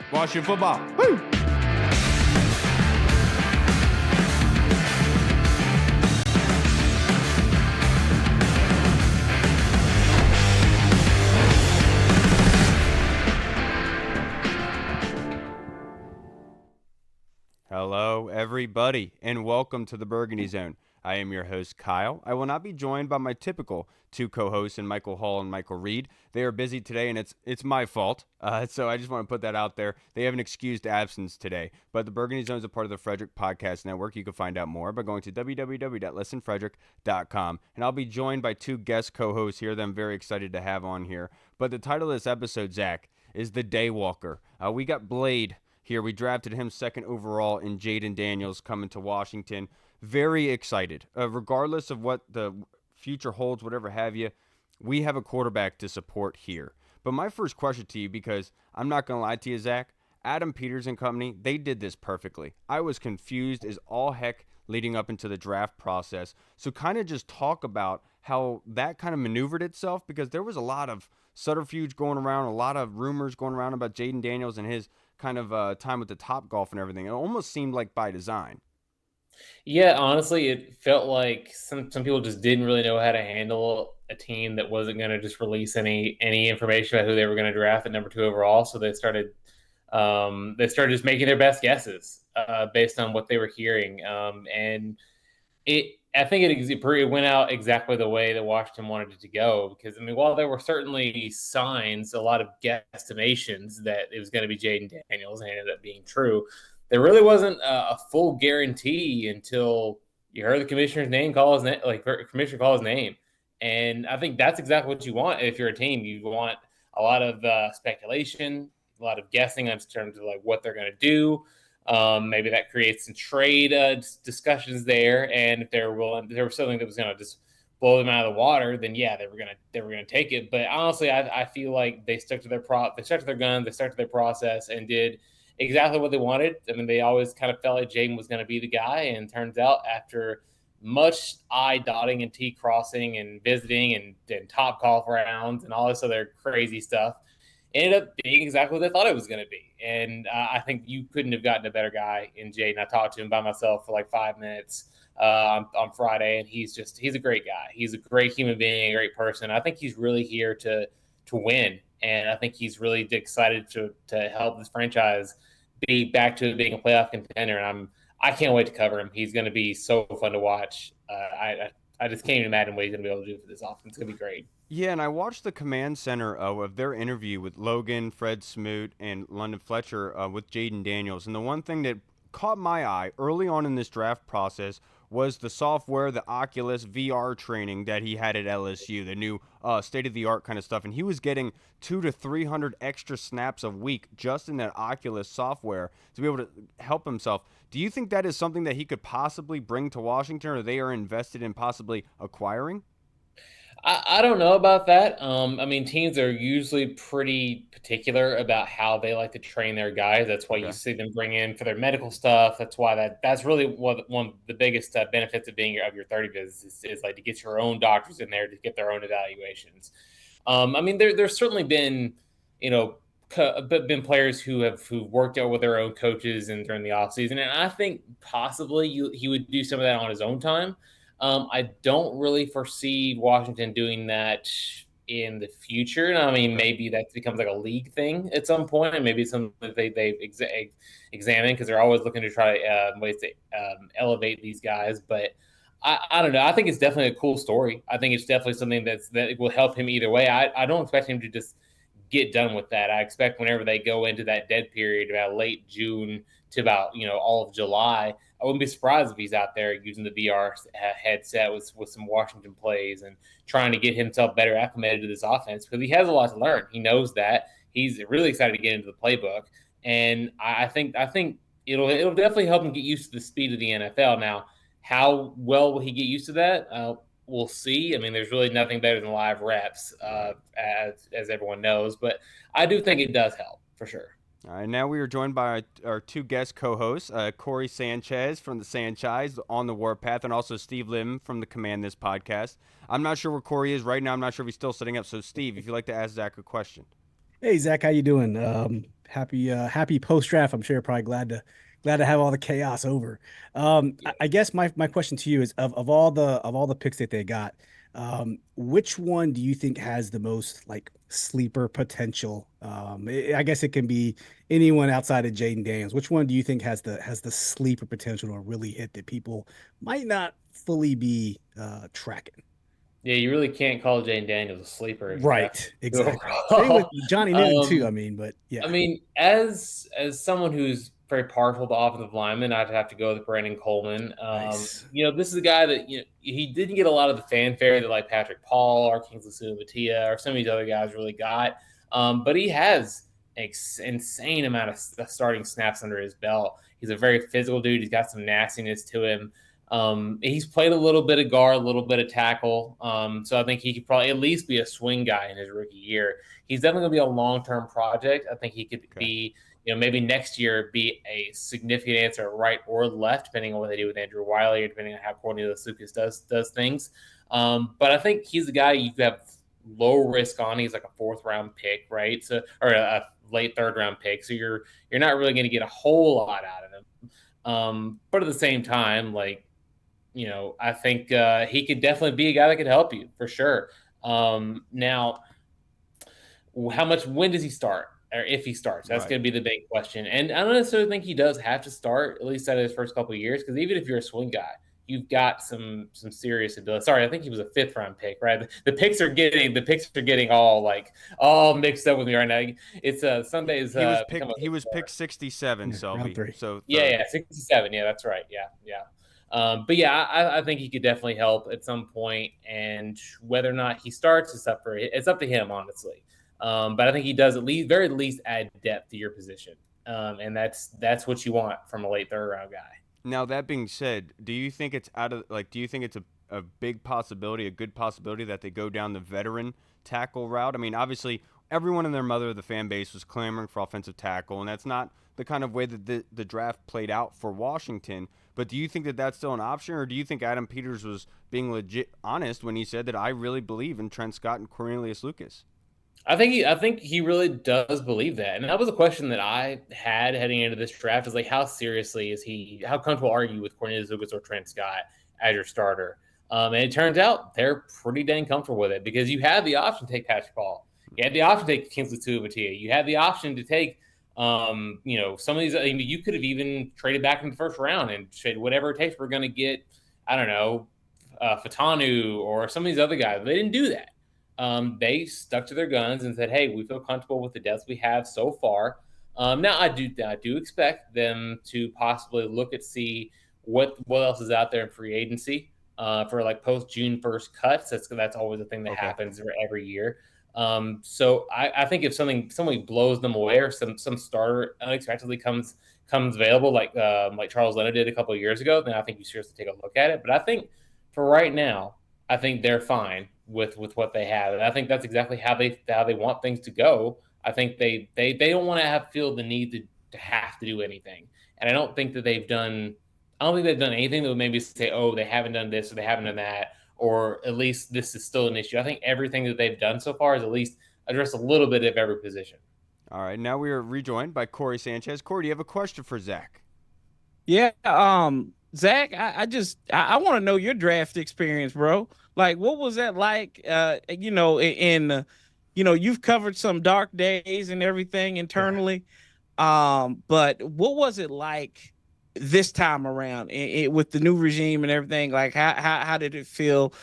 Washington football. Woo! Hello, everybody, and welcome to the Burgundy Zone. I am your host, Kyle. I will not be joined by my typical two co-hosts, and Michael Hall and Michael Reed. They are busy today, and it's my fault. So I just want to put that out there. They have an excused absence today. But the Burgundy Zone is a part of the Frederick Podcast Network. You can find out more by going to www.listenfrederick.com. And I'll be joined by two guest co-hosts here that I'm very excited to have on here. But the title of this episode, Zach, is The Daywalker. We got Blade here. We drafted him second overall in Jayden Daniels coming to Washington. Very excited. Regardless of what the future holds, whatever have you, we have a quarterback to support here. But my first question to you, because I'm not going to lie to you, Zach, Adam Peters and company, they did this perfectly. I was confused as all heck leading up into the draft process. So kind of just talk about how that kind of maneuvered itself, because there was a lot of subterfuge going around, a lot of rumors going around about Jayden Daniels and his kind of time with the Topgolf and everything. It almost seemed like by design. Yeah, honestly, it felt like some people just didn't really know how to handle a team that wasn't going to just release any information about who they were going to draft at number 2 overall. So they started just making their best guesses based on what they were hearing, and I think it went out exactly the way that Washington wanted it to go. Because I mean, while there were certainly signs, a lot of guesstimations that it was going to be Jayden Daniels, and it ended up being true, there really wasn't a full guarantee until you heard the commissioner's name call his name, like commissioner call his name. And I think that's exactly what you want if you're a team. You want a lot of speculation, a lot of guessing in terms of like what they're going to do. Maybe that creates some trade discussions there, and if there was something that was going to just blow them out of the water, then yeah, they were gonna take it. But honestly, I feel like they stuck to their guns, they stuck to their process, and did exactly what they wanted. I mean, they always kind of felt like Jayden was going to be the guy, and turns out after much I dotting and T crossing and visiting and top golf rounds and all this other crazy stuff, ended up being exactly what they thought it was going to be. And I think you couldn't have gotten a better guy in Jayden. I talked to him by myself for like 5 minutes on Friday, and he's a great guy. He's a great human being, a great person. I think he's really here to win. And I think he's really excited to help this franchise be back to being a playoff contender. And I can't wait to cover him. He's going to be so fun to watch. I just can't even imagine what he's going to be able to do for this offense. It's going to be great. Yeah, and I watched the command center of their interview with Logan, Fred Smoot, and London Fletcher with Jayden Daniels. And the one thing that caught my eye early on in this draft process was the software, the Oculus VR training that he had at LSU, the new state-of-the-art kind of stuff. And he was getting 200 to 300 extra snaps a week just in that Oculus software to be able to help himself. Do you think that is something that he could possibly bring to Washington, or they are invested in possibly acquiring? I don't know about that. I mean, teams are usually pretty particular about how they like to train their guys. That's why you Okay. see them bring in for their medical stuff. That's why that's really one of the biggest benefits of being of your 30 visits is like to get your own doctors in there to get their own evaluations. I mean, there's certainly been, you know, been players who worked out with their own coaches and during the offseason. And I think possibly he would do some of that on his own time. I don't really foresee Washington doing that in the future. I mean, Okay. maybe that becomes like a league thing at some point, and maybe something that they examine, because they're always looking to try ways to elevate these guys. But I don't know. I think it's definitely a cool story. I think it's definitely something that will help him either way. I don't expect him to just get done with that. I expect whenever they go into that dead period about late June to about all of July, I wouldn't be surprised if he's out there using the VR headset with some Washington plays and trying to get himself better acclimated to this offense, because he has a lot to learn. He knows that. He's really excited to get into the playbook, and I think it'll definitely help him get used to the speed of the NFL. Now, how well will he get used to that? We'll see. I mean, there's really nothing better than live reps, Right. as everyone knows. But I do think it does help for sure. All right, now we are joined by our two guest co-hosts, Corey Sanchez from the Sanchez on the Warpath, and also Steve Lim from the Command This podcast. I'm not sure where Corey is right now. I'm not sure if he's still sitting up. So, Steve, if you'd like to ask Zach a question. Hey Zach, how you doing? Happy post draft. I'm sure you're probably glad to have all the chaos over. I guess my question to you is of all the picks that they got, which one do you think has the most like sleeper potential? I guess it can be anyone outside of Jayden Daniels. Which one do you think has the sleeper potential to really hit that people might not fully be tracking? Yeah, you really can't call Jayden Daniels a sleeper if you draft Right, him exactly. Same with overall. Johnny Newton too. I mean, but I yeah, mean, as someone who's very partial to offensive linemen, I'd have to go with Brandon Coleman. nice. This is a guy that he didn't get a lot of the fanfare that like Patrick Paul or Kingsley Sumatia or some of these other guys really got. But he has an insane amount of starting snaps under his belt. He's a very physical dude. He's got some nastiness to him. He's played a little bit of guard, a little bit of tackle. So I think he could probably at least be a swing guy in his rookie year. He's definitely going to be a long-term project. I think he could Okay. be, maybe next year be a significant answer at right or left, depending on what they do with Andrew Wiley or depending on how Cornelius Lucas does things. But I think he's the guy you have low risk on. He's like a fourth round pick, right? So or a late third round pick. So you're not really going to get a whole lot out of him. But at the same time, like I think he could definitely be a guy that could help you for sure. Now, when does he start? Or if he starts, that's Right. going to be the big question. And I don't necessarily think he does have to start, at least out of his first couple of years, because even if you're a swing guy, you've got some serious ability. Sorry, I think he was a fifth round pick, right? The picks are getting all mixed up with me right now. It's Sundays become a He bit was more. picked 67, Yeah, round Selby. three. So Yeah, third. yeah, 67. Yeah, that's right. Yeah, yeah. But yeah, I think he could definitely help at some point, and whether or not he starts, it's up to him, honestly. But I think he does very least add depth to your position, and that's what you want from a late third round guy. Now that being said, do you think it's a big possibility, a good possibility that they go down the veteran tackle route? I mean, obviously everyone and their mother of the fan base was clamoring for offensive tackle, and that's not the kind of way that the draft played out for Washington. But do you think that that's still an option, or do you think Adam Peters was being legit honest when he said that I really believe in Trent Scott and Cornelius Lucas? I think he really does believe that, and that was a question that I had heading into this draft: is like, how seriously is he? How comfortable are you with Cornelius Lucas or Trent Scott as your starter? And it turns out they're pretty dang comfortable with it because you had the option to take Patrick Paul, you had the option to take Kingsley Tuimatia, you had the option to take, some of these. I mean, you could have even traded back in the first round and said whatever it takes. We're going to get, I don't know, Fatanu or some of these other guys. They didn't do that. They stuck to their guns and said, "Hey, we feel comfortable with the depth we have so far." Now, I do expect them to possibly look at see what else is out there in free agency for like post June 1st cuts. That's always a thing that Okay. happens every year. So I think if somebody blows them away or some starter unexpectedly comes available like Charles Leonard did a couple of years ago, then I think you seriously take a look at it. But I think for right now, I think they're fine with what they have, and I think that's exactly how they want things to go. I think they don't want to feel the need to have to do anything, and I don't think that they've done. I don't think they've done anything that would maybe say, "Oh, they haven't done this or they haven't done that," or at least this is still an issue. I think everything that they've done so far is at least address a little bit of every position. All right. Now we are rejoined by Corey Sanchez. Corey, do you have a question for Zach? Yeah, Zach, I want to know your draft experience, bro. Like, what was that like? You've covered some dark days and everything Yeah. internally. But what was it like this time around with the new regime and everything? Like, how did it feel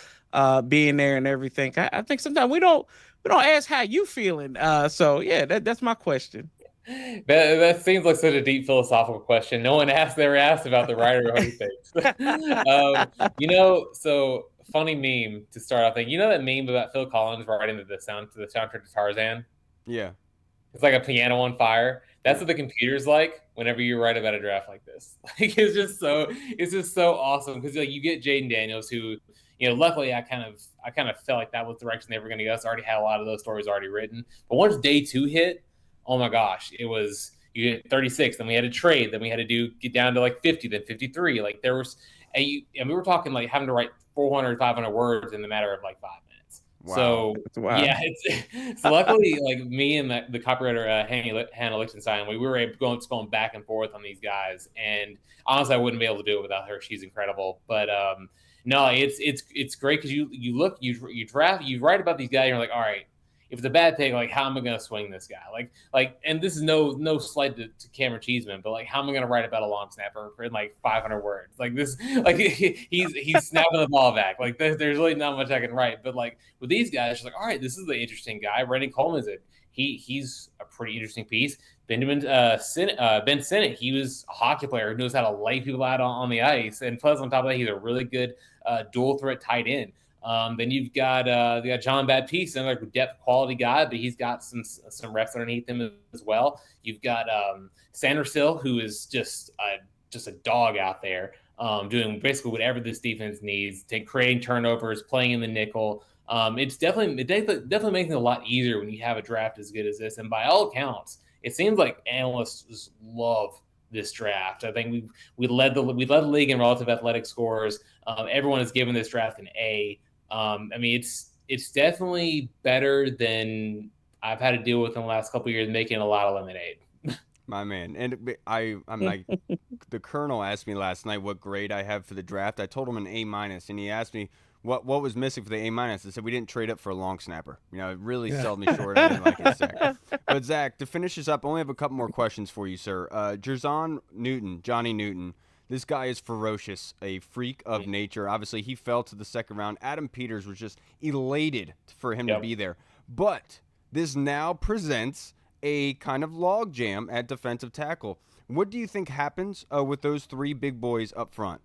being there and everything? I think sometimes we don't ask how you feeling. So yeah, that's my question. That seems like such a deep philosophical question. No one ever asked about the writer or what he thinks. So funny meme to start off. You know that meme about Phil Collins writing the soundtrack to Tarzan? Yeah. It's like a piano on fire. That's Yeah. what the computer's like whenever you write about a draft like this. Like it's just so awesome because like you get Jayden Daniels, who luckily I kind of felt like that was the direction they were going to go. So I already had a lot of those stories already written. But once day two hit, oh my gosh, it was you get 36. Then we had to trade. Then we had to get down to like 50, then 53. Like there was, and we were talking like having to write 400, 500 words in the matter of like 5 minutes. Wow. So Wow. yeah, it's so luckily like me and the copywriter Hannah Lichtenstein, we were going back and forth on these guys, and honestly, I wouldn't be able to do it without her. She's incredible, but no, it's great because you draft, you write about these guys, and you're like, all right, if it's a bad pick, like how am I going to swing this guy? Like, and this is no slight to Cameron Cheeseman, but like how am I going to write about a long snapper in like 500 words? Like this, like he's snapping the ball back. Like there's really not much I can write. But like with these guys, it's like all right, this is the interesting guy. Brandon Coleman's it. He's a pretty interesting piece. Ben Sinnott, he was a hockey player who knows how to lay people out on the ice, and plus on top of that, he's a really good dual threat tight end. Then you've got John Baptiste, another depth quality guy, but he's got some reps underneath him as well. You've got Sandersill, who is just a dog out there, doing basically whatever this defense needs, creating turnovers, playing in the nickel. It's definitely making it a lot easier when you have a draft as good as this. And by all accounts, it seems like analysts just love this draft. I think we led the league in relative athletic scores. Everyone has given this draft an A. I mean, it's definitely better than I've had to deal with in the last couple of years, making a lot of lemonade. My man. And I'm like, the Colonel asked me last night what grade I have for the draft. I told him an A-, and he asked me what was missing for the A-. I said we didn't trade up for a long snapper. You know, it really sold me short. I didn't like it, Zach. But Zach, to finish this up, I only have a couple more questions for you, sir. Jerzon Newton, Johnny Newton. This guy is ferocious, a freak of nature. Obviously, he fell to the second round. Adam Peters was just elated for him to be there. But this now presents a kind of logjam at defensive tackle. What do you think happens with those three big boys up front?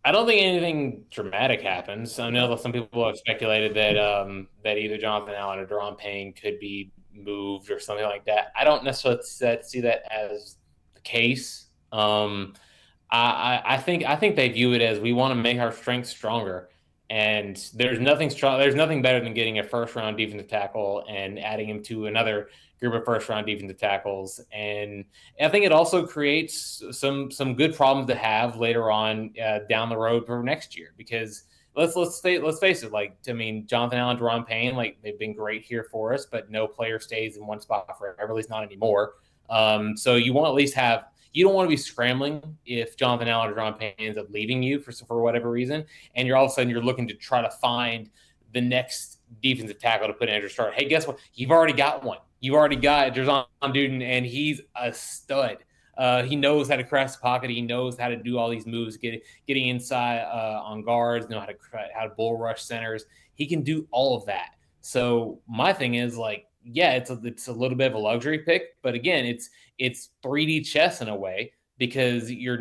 I don't think anything dramatic happens. I know that some people have speculated that either Jonathan Allen or Deron Payne could be moved or something like that. I don't necessarily see that as the case. I think they view it as we want to make our strength stronger, and there's nothing strong. There's nothing better than getting a first round defensive tackle and adding him to another group of first round defensive tackles. And I think it also creates some good problems to have later on down the road for next year, because let's face it. Like, I mean, Jonathan Allen, Deron Payne, like they've been great here for us, but no player stays in one spot forever, at least not anymore. So you want to at least have. You don't want to be scrambling if Jonathan Allen or Deron Payne ends up leaving you for whatever reason, and you're all of a sudden you're looking to try to find the next defensive tackle to put in your start. Hey, guess what? You've already got one. You've already got Jerzon Newton, and he's a stud. He knows how to crash the pocket. He knows how to do all these moves, getting inside on guards, know how to bull rush centers. He can do all of that. So my thing is like, yeah, it's a little bit of a luxury pick, but again, it's 3D chess in a way, because you're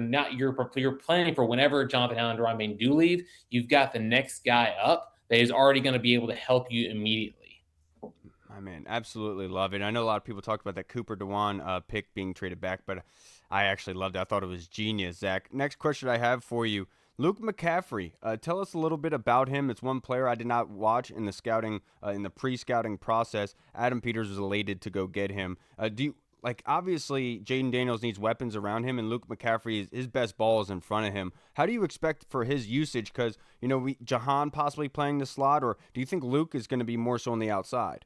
planning for whenever Jonathan Allen and Deron Payne do leave, you've got the next guy up that is already going to be able to help you immediately. I mean, absolutely love it. I know a lot of people talked about that Cooper Dewan pick being traded back, but I actually loved it. I thought it was genius, Zach. Next question I have for you. Luke McCaffrey, tell us a little bit about him. It's one player I did not watch in the scouting, in the pre-scouting process. Adam Peters was elated to go get him. Obviously, Jayden Daniels needs weapons around him, and Luke McCaffrey, his best ball is in front of him. How do you expect for his usage? Because, Jahan possibly playing the slot, or do you think Luke is going to be more so on the outside?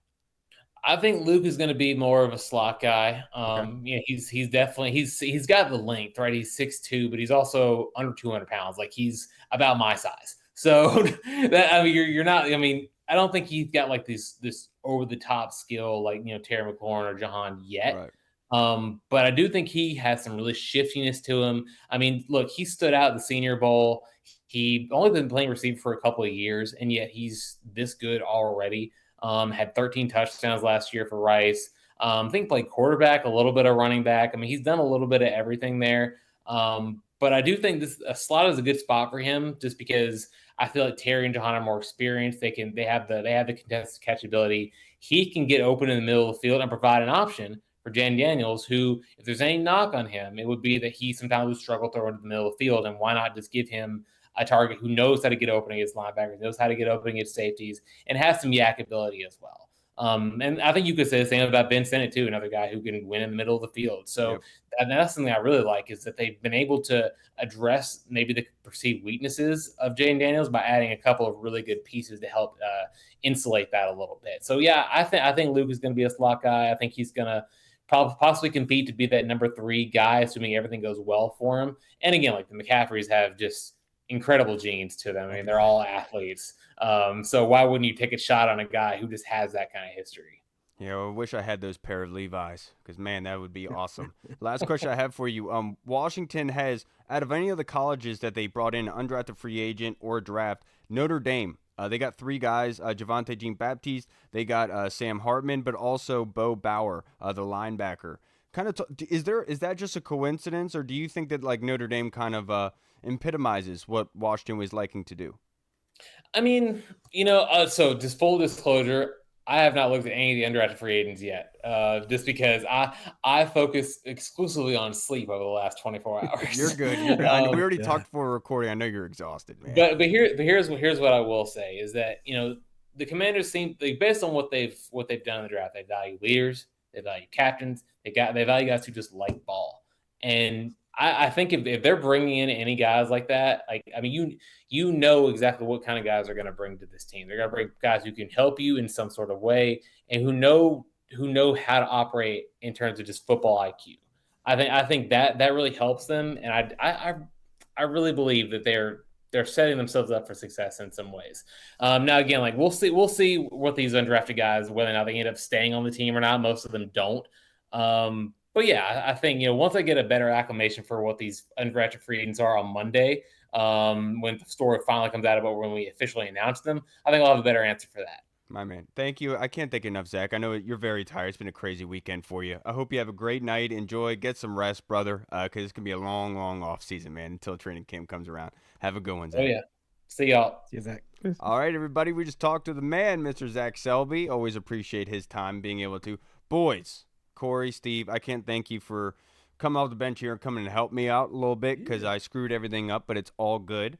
I think Luke is going to be more of a slot guy. Okay. He's definitely he's got the length, right? He's 6'2", but he's also under 200 pounds. Like he's about my size. So you're not. I mean, I don't think he's got like this over the top skill like Terry McLaurin or Jahan yet. Right. But I do think he has some really shiftiness to him. I mean, look, he stood out at the Senior Bowl. He only been playing receiver for a couple of years, and yet he's this good already. Had 13 touchdowns last year for Rice. I think played quarterback, a little bit of running back. I mean, he's done a little bit of everything there. But I do think a slot is a good spot for him, just because I feel like Terry and Jahan are more experienced. They have the contested catchability. He can get open in the middle of the field and provide an option for Jayden Daniels, who, if there's any knock on him, it would be that he sometimes would struggle throwing to the middle of the field. And why not just give him a target who knows how to get open against linebackers, knows how to get open against safeties, and has some yak ability as well. And I think you could say the same about Ben Sinnott too, another guy who can win in the middle of the field. So and that's something I really like, is that they've been able to address maybe the perceived weaknesses of Jayden Daniels by adding a couple of really good pieces to help insulate that a little bit. So yeah, I think Luke is going to be a slot guy. I think he's going to possibly compete to be that number 3 guy, assuming everything goes well for him. And again, like the McCaffreys have just incredible genes to them. I mean, they're all athletes. So why wouldn't you take a shot on a guy who just has that kind of history? I wish I had those pair of Levi's because, man, that would be awesome. Last question I have for you. Washington has, out of any of the colleges that they brought in, undrafted free agent or draft, Notre Dame. They got 3 guys, Javonte Jean-Baptiste. They got Sam Hartman, but also Bo Bauer, the linebacker. Is that just a coincidence, or do you think that like Notre Dame kind of epitomizes what Washington was liking to do? I mean, so just full disclosure, I have not looked at any of the undrafted free agents yet, just because I focus exclusively on sleep over the last 24 hours. You're good. We already talked before recording. I know you're exhausted, man. But here's what I will say is that the Commanders seem, like, based on what they've done in the draft, they value leaders, they value captains, they value guys who just like ball, and I think if they're bringing in any guys like that, like, I mean, you know exactly what kind of guys are going to bring to this team. They're going to bring guys who can help you in some sort of way and who know how to operate in terms of just football IQ. I think that really helps them, and I really believe that they're setting themselves up for success in some ways. Now, again, like we'll see what these undrafted guys, whether or not they end up staying on the team or not. Most of them don't. But yeah, I think, once I get a better acclimation for what these undrafted free agents are on Monday, when the story finally comes out about when we officially announce them, I think I'll have a better answer for that. My man. Thank you. I can't thank you enough, Zach. I know you're very tired. It's been a crazy weekend for you. I hope you have a great night. Enjoy. Get some rest, brother, because it's going to be a long, long off season, man, until training camp comes around. Have a good one, Zach. Oh, yeah. See y'all. See you, Zach. All right, everybody. We just talked to the man, Mr. Zach Selby. Always appreciate his time being able to. Boys, Corey, Steve, I can't thank you for coming off the bench here and coming and help me out a little bit because I screwed everything up, but it's all good.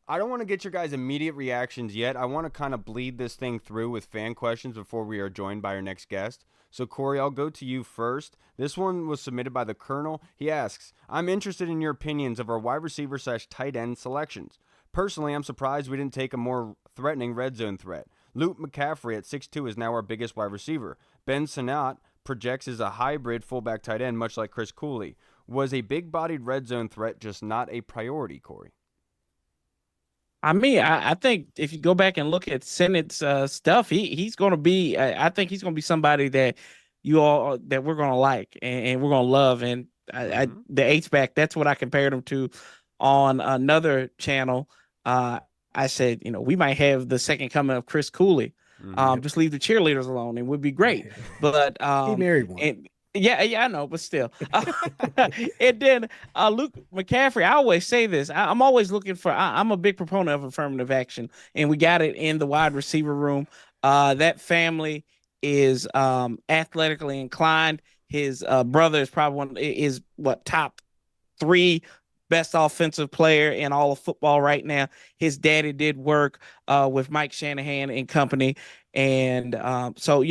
I don't want to get your guys' immediate reactions yet. I want to kind of bleed this thing through with fan questions before we are joined by our next guest. So, Corey, I'll go to you first. This one was submitted by the Colonel. He asks, I'm interested in your opinions of our wide receiver / tight end selections. Personally, I'm surprised we didn't take a more threatening red zone threat. Luke McCaffrey at 6'2" is now our biggest wide receiver. Ben Sinnott projects as a hybrid fullback tight end, much like Chris Cooley. Was a big-bodied red zone threat just not a priority, Corey? I mean, I think if you go back and look at Sennett's stuff, he's going to be. I think he's going to be somebody that that we're going to like and we're going to love. And the H-back, that's what I compared him to on another channel. I said, we might have the second coming of Chris Cooley. Just leave the cheerleaders alone. It would be great. But he married one. And, yeah, I know, but still. And then Luke McCaffrey, I always say this. I'm always looking for, I'm a big proponent of affirmative action, and we got it in the wide receiver room. That family is athletically inclined. His brother is probably top 3 best offensive player in all of football right now. His daddy did work with Mike Shanahan and company. And so,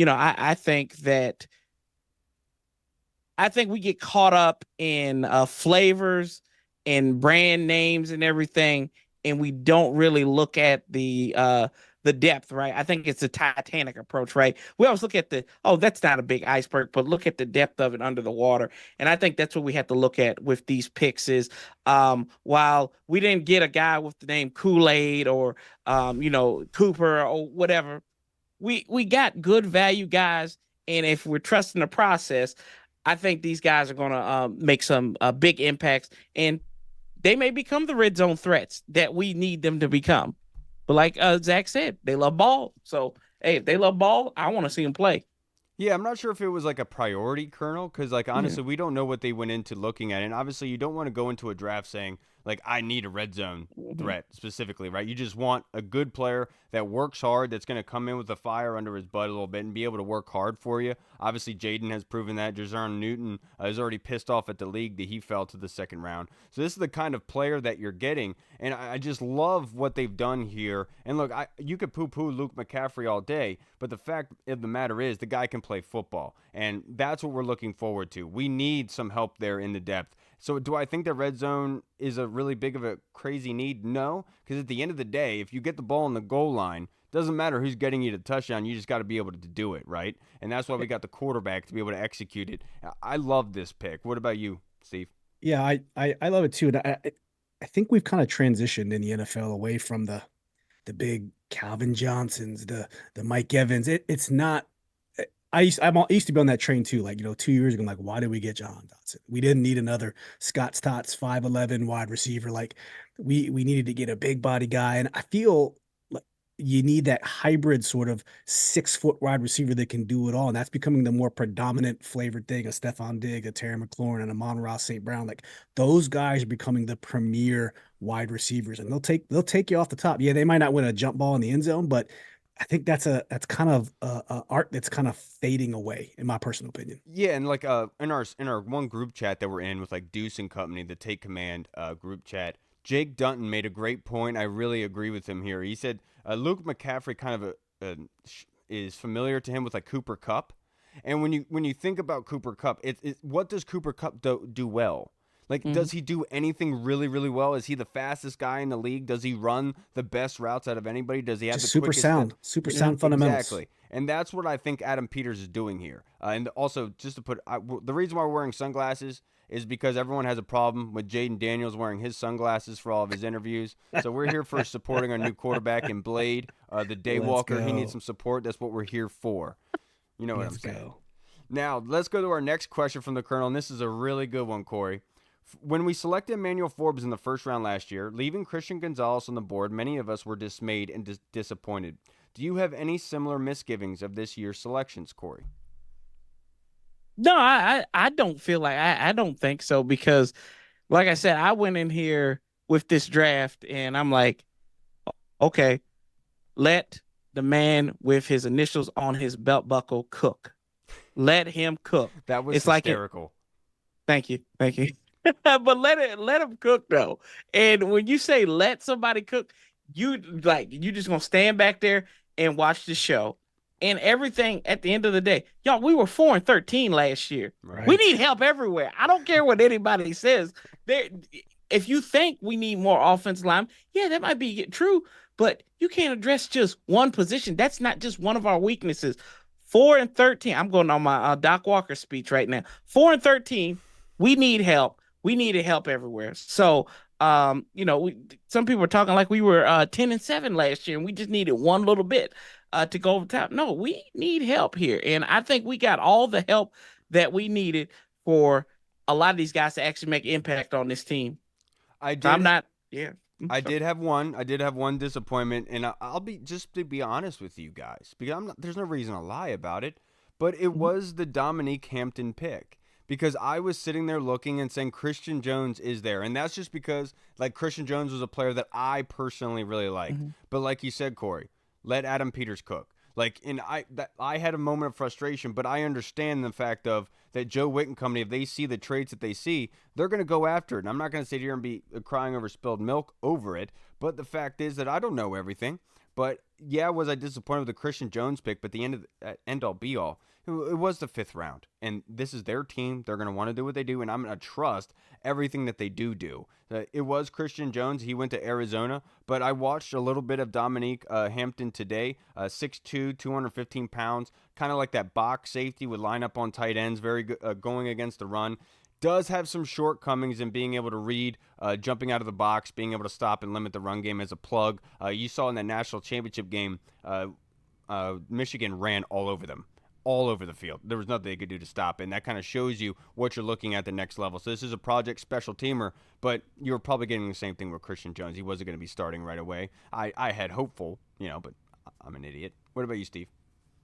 I think we get caught up in flavors and brand names and everything, and we don't really look at the depth, right? I think it's a Titanic approach, right? We always look at that's not a big iceberg, but look at the depth of it under the water. And I think that's what we have to look at with these picks is while we didn't get a guy with the name Kool-Aid or, Cooper or whatever, we got good value guys. And if we're trusting the process, I think these guys are going to make some big impacts, and they may become the red zone threats that we need them to become. But like Zach said, they love ball. So, hey, if they love ball, I want to see them play. Yeah, I'm not sure if it was like a priority, Colonel, because honestly, we don't know what they went into looking at. And obviously, you don't want to go into a draft saying, like I need a red zone threat specifically, right? You just want a good player that works hard, that's going to come in with the fire under his butt a little bit and be able to work hard for you. Obviously, Jayden has proven that. Jazarn Newton is already pissed off at the league that he fell to the second round. So this is the kind of player that you're getting, and I just love what they've done here. And look, you could poo-poo Luke McCaffrey all day, but the fact of the matter is the guy can play football, and that's what we're looking forward to. We need some help there in the depth. So do I think the red zone is a really big of a crazy need? No, because at the end of the day, if you get the ball on the goal line, doesn't matter who's getting you to touchdown. You just got to be able to do it, right? And that's why we got the quarterback to be able to execute it. I love this pick. What about you, Steve? Yeah, I love it too. And I think we've kind of transitioned in the NFL away from the big Calvin Johnsons, the Mike Evans. It's not. I used to be on that train too. Like, 2 years ago, I'm like, why did we get John Dotson? We didn't need another Scott Stotts 5'11" wide receiver. Like, we needed to get a big body guy, and I feel like you need that hybrid sort of 6-foot wide receiver that can do it all, and that's becoming the more predominant flavored thing. A Stephon Diggs, a Terry McLaurin, and a Amon-Ra St. Brown. Like, those guys are becoming the premier wide receivers, and they'll take you off the top. Yeah, they might not win a jump ball in the end zone, but I think that's kind of a art that's kind of fading away, in my personal opinion. Yeah, and like in our one group chat that we're in with like Deuce and Company, the Take Command group chat, Jake Dunton made a great point. I really agree with him here. He said Luke McCaffrey kind of is familiar to him with like Cooper Kupp, and when you think about Cooper Kupp, what does Cooper Kupp do well? Like, does he do anything really, really well? Is he the fastest guy in the league? Does he run the best routes out of anybody? Does he have Just the super quickest sound fundamentals? Exactly. And that's what I think Adam Peters is doing here. And also, just to put, the reason why we're wearing sunglasses is because everyone has a problem with Jayden Daniels wearing his sunglasses for all of his interviews. So we're here for supporting our new quarterback in Blade, the Daywalker. He needs some support. That's what we're here for. You know what I'm saying? Now, let's go to our next question from the Colonel, and this is a really good one, Corey. When we selected Emmanuel Forbes in the first round last year, leaving Christian Gonzalez on the board, many of us were dismayed and disappointed. Do you have any similar misgivings of this year's selections, Corey? No, I don't feel like I don't think so, because like I said, I went in here with this draft and I'm like, okay, let the man with his initials on his belt buckle cook. Let him cook. That was hysterical. Thank you. But let him cook though. And when you say let somebody cook, you just gonna stand back there and watch the show. And everything at the end of the day, y'all, we were 4-13 last year. Right. We need help everywhere. I don't care what anybody says. If you think we need more offensive line, yeah, that might be true, but you can't address just one position. That's not just one of our weaknesses. 4-13. I'm going on my Doc Walker speech right now. 4-13. We need help. We needed help everywhere. So, some people were talking like we were 10-7 last year, and we just needed one little bit to go over top. No, we need help here, and I think we got all the help that we needed for a lot of these guys to actually make impact on this team. I did have one disappointment, and I'll be just to be honest with you guys, because there's no reason to lie about it, but it was the Dominique Hampton pick. Because I was sitting there looking and saying Christian Jones is there. And that's just because, like, Christian Jones was a player that I personally really liked. But like you said, Corey, let Adam Peters cook. Like, and I had a moment of frustration, but I understand the fact of that Joe Witt and company, if they see the traits that they see, they're going to go after it. And I'm not going to sit here and be crying over spilled milk over it. But the fact is that I don't know everything. But, yeah, was I disappointed with the Christian Jones pick? But the end all be all. It was the 5th round, and this is their team. They're going to want to do what they do, and I'm going to trust everything that they do. It was Christian Jones. He went to Arizona, but I watched a little bit of Dominique Hampton today, 6'2", 215 pounds, kind of like that box safety, would line up on tight ends, very good going against the run. Does have some shortcomings in being able to read, jumping out of the box, being able to stop and limit the run game as a plug. You saw in that national championship game, Michigan ran all over them. All over the field. There was nothing they could do to stop, and that kind of shows you what you're looking at the next level. So this is a project special teamer, but you're probably getting the same thing with Christian Jones. He wasn't going to be starting right away. I had hopeful, but I'm an idiot. What about you, Steve?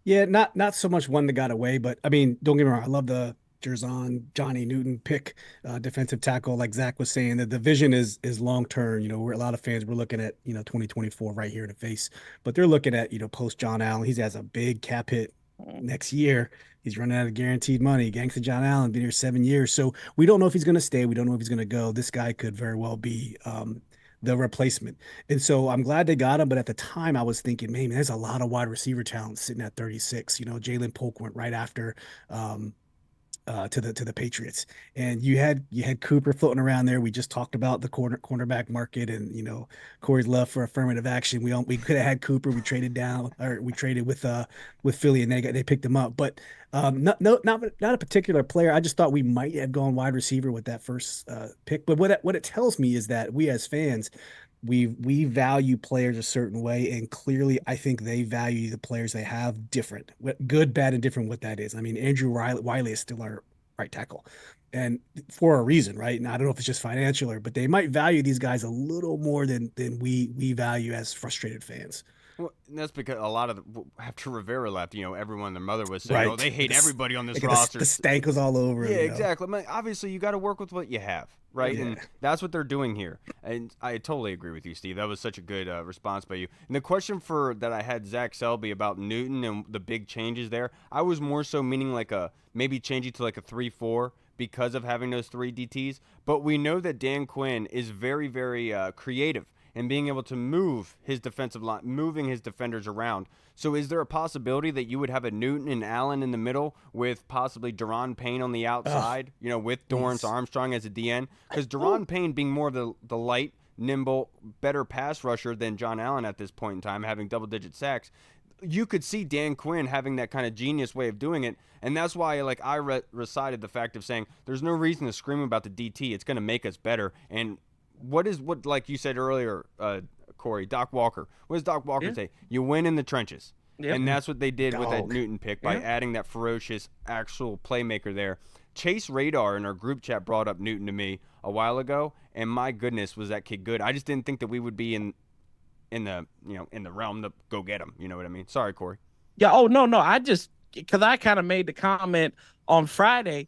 Yeah, not so much one that got away, but I mean, don't get me wrong. I love the Jerzon, Johnny Newton pick, defensive tackle. Like Zach was saying, that the vision is long term. We're a lot of fans. We're looking at 2024 right here in the face, but they're looking at post John Allen. He has a big cap hit next year. He's running out of guaranteed money. Gangsta John Allen been here 7 years, so we don't know if he's going to stay. We don't know if he's going to go. This guy could very well be the replacement. And so I'm glad they got him. But at the time, I was thinking, man, there's a lot of wide receiver talent sitting at 36. Jalen Polk went right after to the Patriots, and you had Cooper floating around there. We just talked about the cornerback market, and Corey's love for affirmative action. We could have had Cooper. We traded down, or we traded with Philly, and they picked him up. But not a particular player. I just thought we might have gone wide receiver with that first pick. But what it tells me is that we as fans, we value players a certain way, and clearly I think they value the players they have different. Good, bad, and different, what that is. I mean, Andrew Wiley is still our right tackle, and for a reason, right? And I don't know if it's just financial, but they might value these guys a little more than we value as frustrated fans. Well, that's because a lot of after Rivera left, everyone, their mother was saying, Right. "Oh, they hate everybody on this Like roster." The stank was all over. Yeah, exactly. I mean, obviously, you got to work with what you have, right? Yeah. And that's what they're doing here. And I totally agree with you, Steve. That was such a good response by you. And the question that I had Zach Selby about Newton and the big changes there, I was more so meaning like maybe changing to like a 3-4 because of having those 3 DTs. But we know that Dan Quinn is very, very creative and being able to move his defensive line, moving his defenders around. So is there a possibility that you would have a Newton and Allen in the middle with possibly Daron Payne on the outside, with Dorrance Armstrong as a DN? Because Daron Payne being more of the light, nimble, better pass rusher than John Allen at this point in time, having double-digit sacks, you could see Dan Quinn having that kind of genius way of doing it. And that's why I recited the fact of saying there's no reason to scream about the DT. It's going to make us better. And what like you said earlier, Corey, Doc Walker. What does Doc Walker say? You win in the trenches. Yep. And that's what they did with that Newton pick by adding that ferocious actual playmaker there. Chase Radar in our group chat brought up Newton to me a while ago, and my goodness, was that kid good. I just didn't think that we would be in the realm to go get him. You know what I mean? Sorry, Corey. Yeah. Oh, no. Because I kind of made the comment on Friday.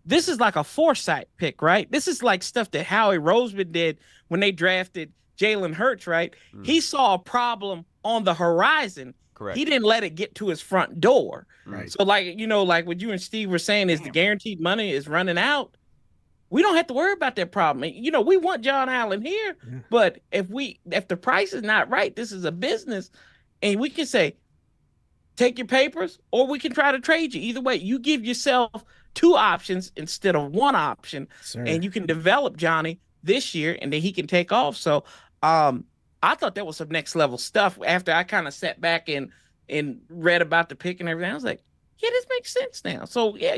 This is like a foresight pick, right? This is like stuff that Howie Roseman did when they drafted Jalen Hurts, right? He saw a problem on the horizon. Correct. He didn't let it get to his front door. Right. So like what you and Steve were saying is the guaranteed money is running out. We don't have to worry about that problem. We want John Allen here, but if the price is not right, this is a business, and we can say, take your papers, or we can try to trade you. Either way, you give yourself 2 options instead of 1 option, and you can develop Johnny this year, and then he can take off. So I thought that was some next level stuff. After I kind of sat back and read about the pick and everything, I was like, yeah, this makes sense now. So yeah,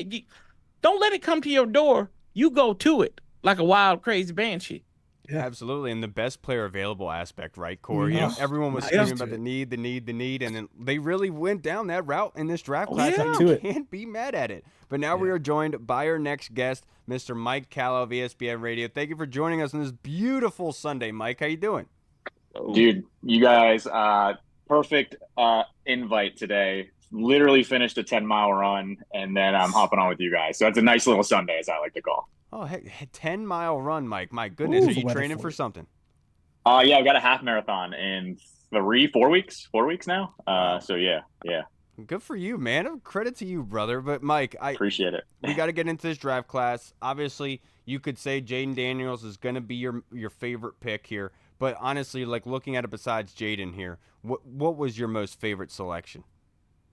don't let it come to your door. You go to it like a wild, crazy banshee. Yeah, absolutely. And the best player available aspect, right, Corey? Everyone was screaming about the need, and then they really went down that route in this draft class. You can't be mad at it. But now we are joined by our next guest, Mr. Mike Callow of ESPN Radio. Thank you for joining us on this beautiful Sunday, Mike. How you doing? Dude, you guys, perfect invite today. Literally finished a 10-mile run, and then I'm hopping on with you guys. So it's a nice little Sunday, as I like to call. Oh, hey, 10-mile run, Mike. My goodness. Are you training for something? Yeah, I've got a half marathon in 4 weeks. 4 weeks now. So yeah. Good for you, man. Credit to you, brother. But Mike, I appreciate it. We got to get into this draft class. Obviously, you could say Jayden Daniels is going to be your favorite pick here. But honestly, like looking at it besides Jayden here, what was your most favorite selection?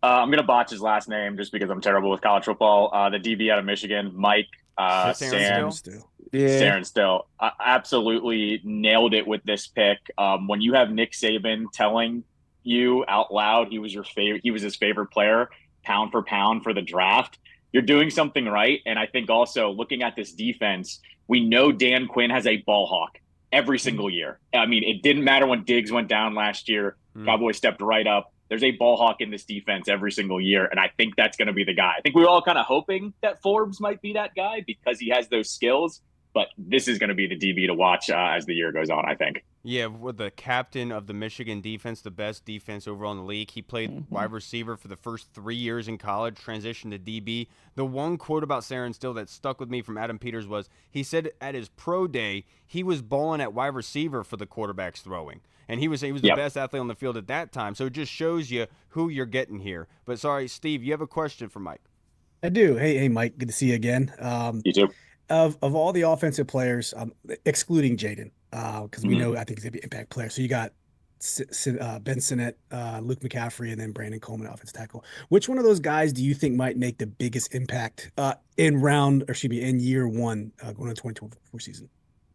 I'm going to botch his last name just because I'm terrible with college football. The DB out of Michigan, Mike Saren Still. Absolutely nailed it with this pick. When you have Nick Saban telling you out loud he was his favorite player, pound for pound for the draft, you're doing something right. And I think also looking at this defense, we know Dan Quinn has a ball hawk every single year. I mean, it didn't matter when Diggs went down last year. Cowboys stepped right up. There's a ball hawk in this defense every single year, and I think that's going to be the guy. I think we were all kind of hoping that Forbes might be that guy because he has those skills. but this is going to be the DB to watch as the year goes on, I think. Yeah, with the captain of the Michigan defense, the best defense overall in the league. He played wide receiver for the first 3 years in college, transitioned to DB. The one quote about Saren Still that stuck with me from Adam Peters was he said at his pro day he was balling at wide receiver for the quarterbacks throwing. And he was the best athlete on the field at that time. So it just shows you who you're getting here. But sorry, Steve, you have a question for Mike. I do. Hey, Mike, good to see you again. You too. Of all the offensive players, excluding Jayden, because we know I think he's gonna be an impact player. So you got Ben Sinnott, Luke McCaffrey, and then Brandon Coleman, offensive tackle. Which one of those guys do you think might make the biggest impact in year one going into 2024 season?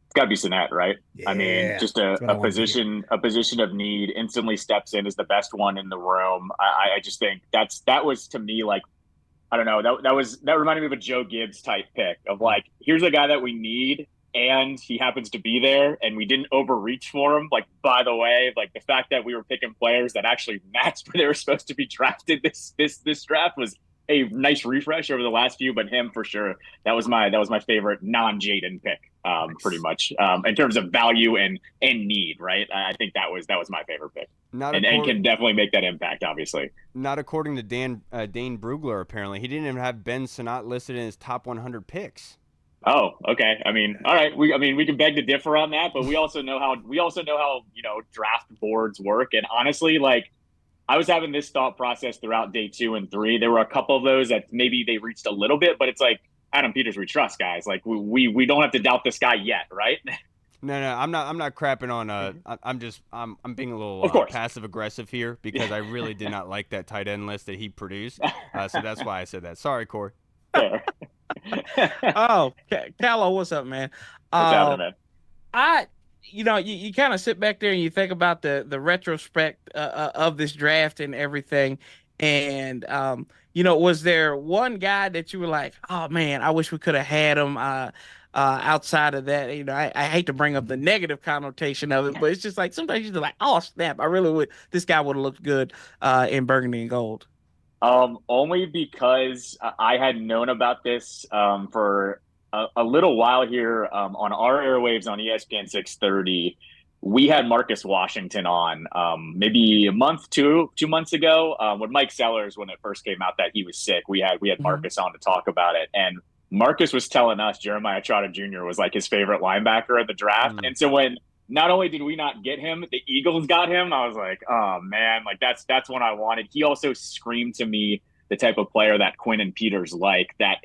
It's got to be Sinnott, right? Yeah, I mean, just a position of need, instantly steps in as the best one in the room. I just think that was to me like, I don't know, that reminded me of a Joe Gibbs type pick of like, here's a guy that we need and he happens to be there and we didn't overreach for him. Like, by the way, like the fact that we were picking players that actually matched where they were supposed to be drafted this draft was a nice refresh over the last few, but him for sure. That was my favorite non-Jayden pick, pretty much, in terms of value and need, right? I think that was my favorite pick. And can definitely make that impact, obviously. Not according to Dane Brugler, apparently. He didn't even have Ben Sinnott listed in his top 100 picks. Oh, okay. I mean, all right. We can beg to differ on that, but we also know how draft boards work. And honestly, like, I was having this thought process throughout day 2 and 3. There were a couple of those that maybe they reached a little bit, but it's like Adam Peters, we trust, guys. Like we don't have to doubt this guy yet, right? No, I'm not crapping on. I'm being a little passive aggressive here because I really did not like that tight end list that he produced. So that's why I said that. Sorry, Corey. Oh, Callow, what's up, man? What's happening, man? You kind of sit back there and you think about the retrospect of this draft and everything. And, was there one guy that you were like, oh, man, I wish we could have had him outside of that? I hate to bring up the negative connotation of it, but it's just like sometimes you're like, oh, snap, I really would. This guy would have looked good in burgundy and gold. Only because I had known about this for a little while here on our airwaves on ESPN 630. We had Marcus Washington on maybe a month, 2 months ago when Mike Sellers, when it first came out that he was sick. We had Marcus on to talk about it, and Marcus was telling us Jeremiah Trotter Jr. was like his favorite linebacker of the draft. And so when not only did we not get him, the Eagles got him, I was like, oh man, like that's what I wanted. He also screamed to me the type of player that Quinn and Peters like, that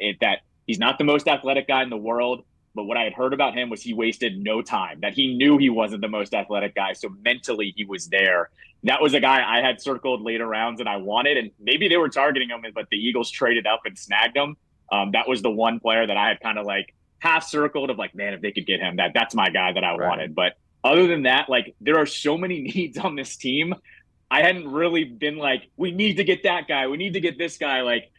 he's not the most athletic guy in the world, but what I had heard about him was he wasted no time, that he knew he wasn't the most athletic guy, so mentally he was there. That was a guy I had circled later rounds and I wanted, and maybe they were targeting him, but the Eagles traded up and snagged him. That was the one player that I had kind of like half circled of like, man, if they could get him, that's my guy that I wanted. But other than that, like, there are so many needs on this team. I hadn't really been like, we need to get that guy, we need to get this guy. Like,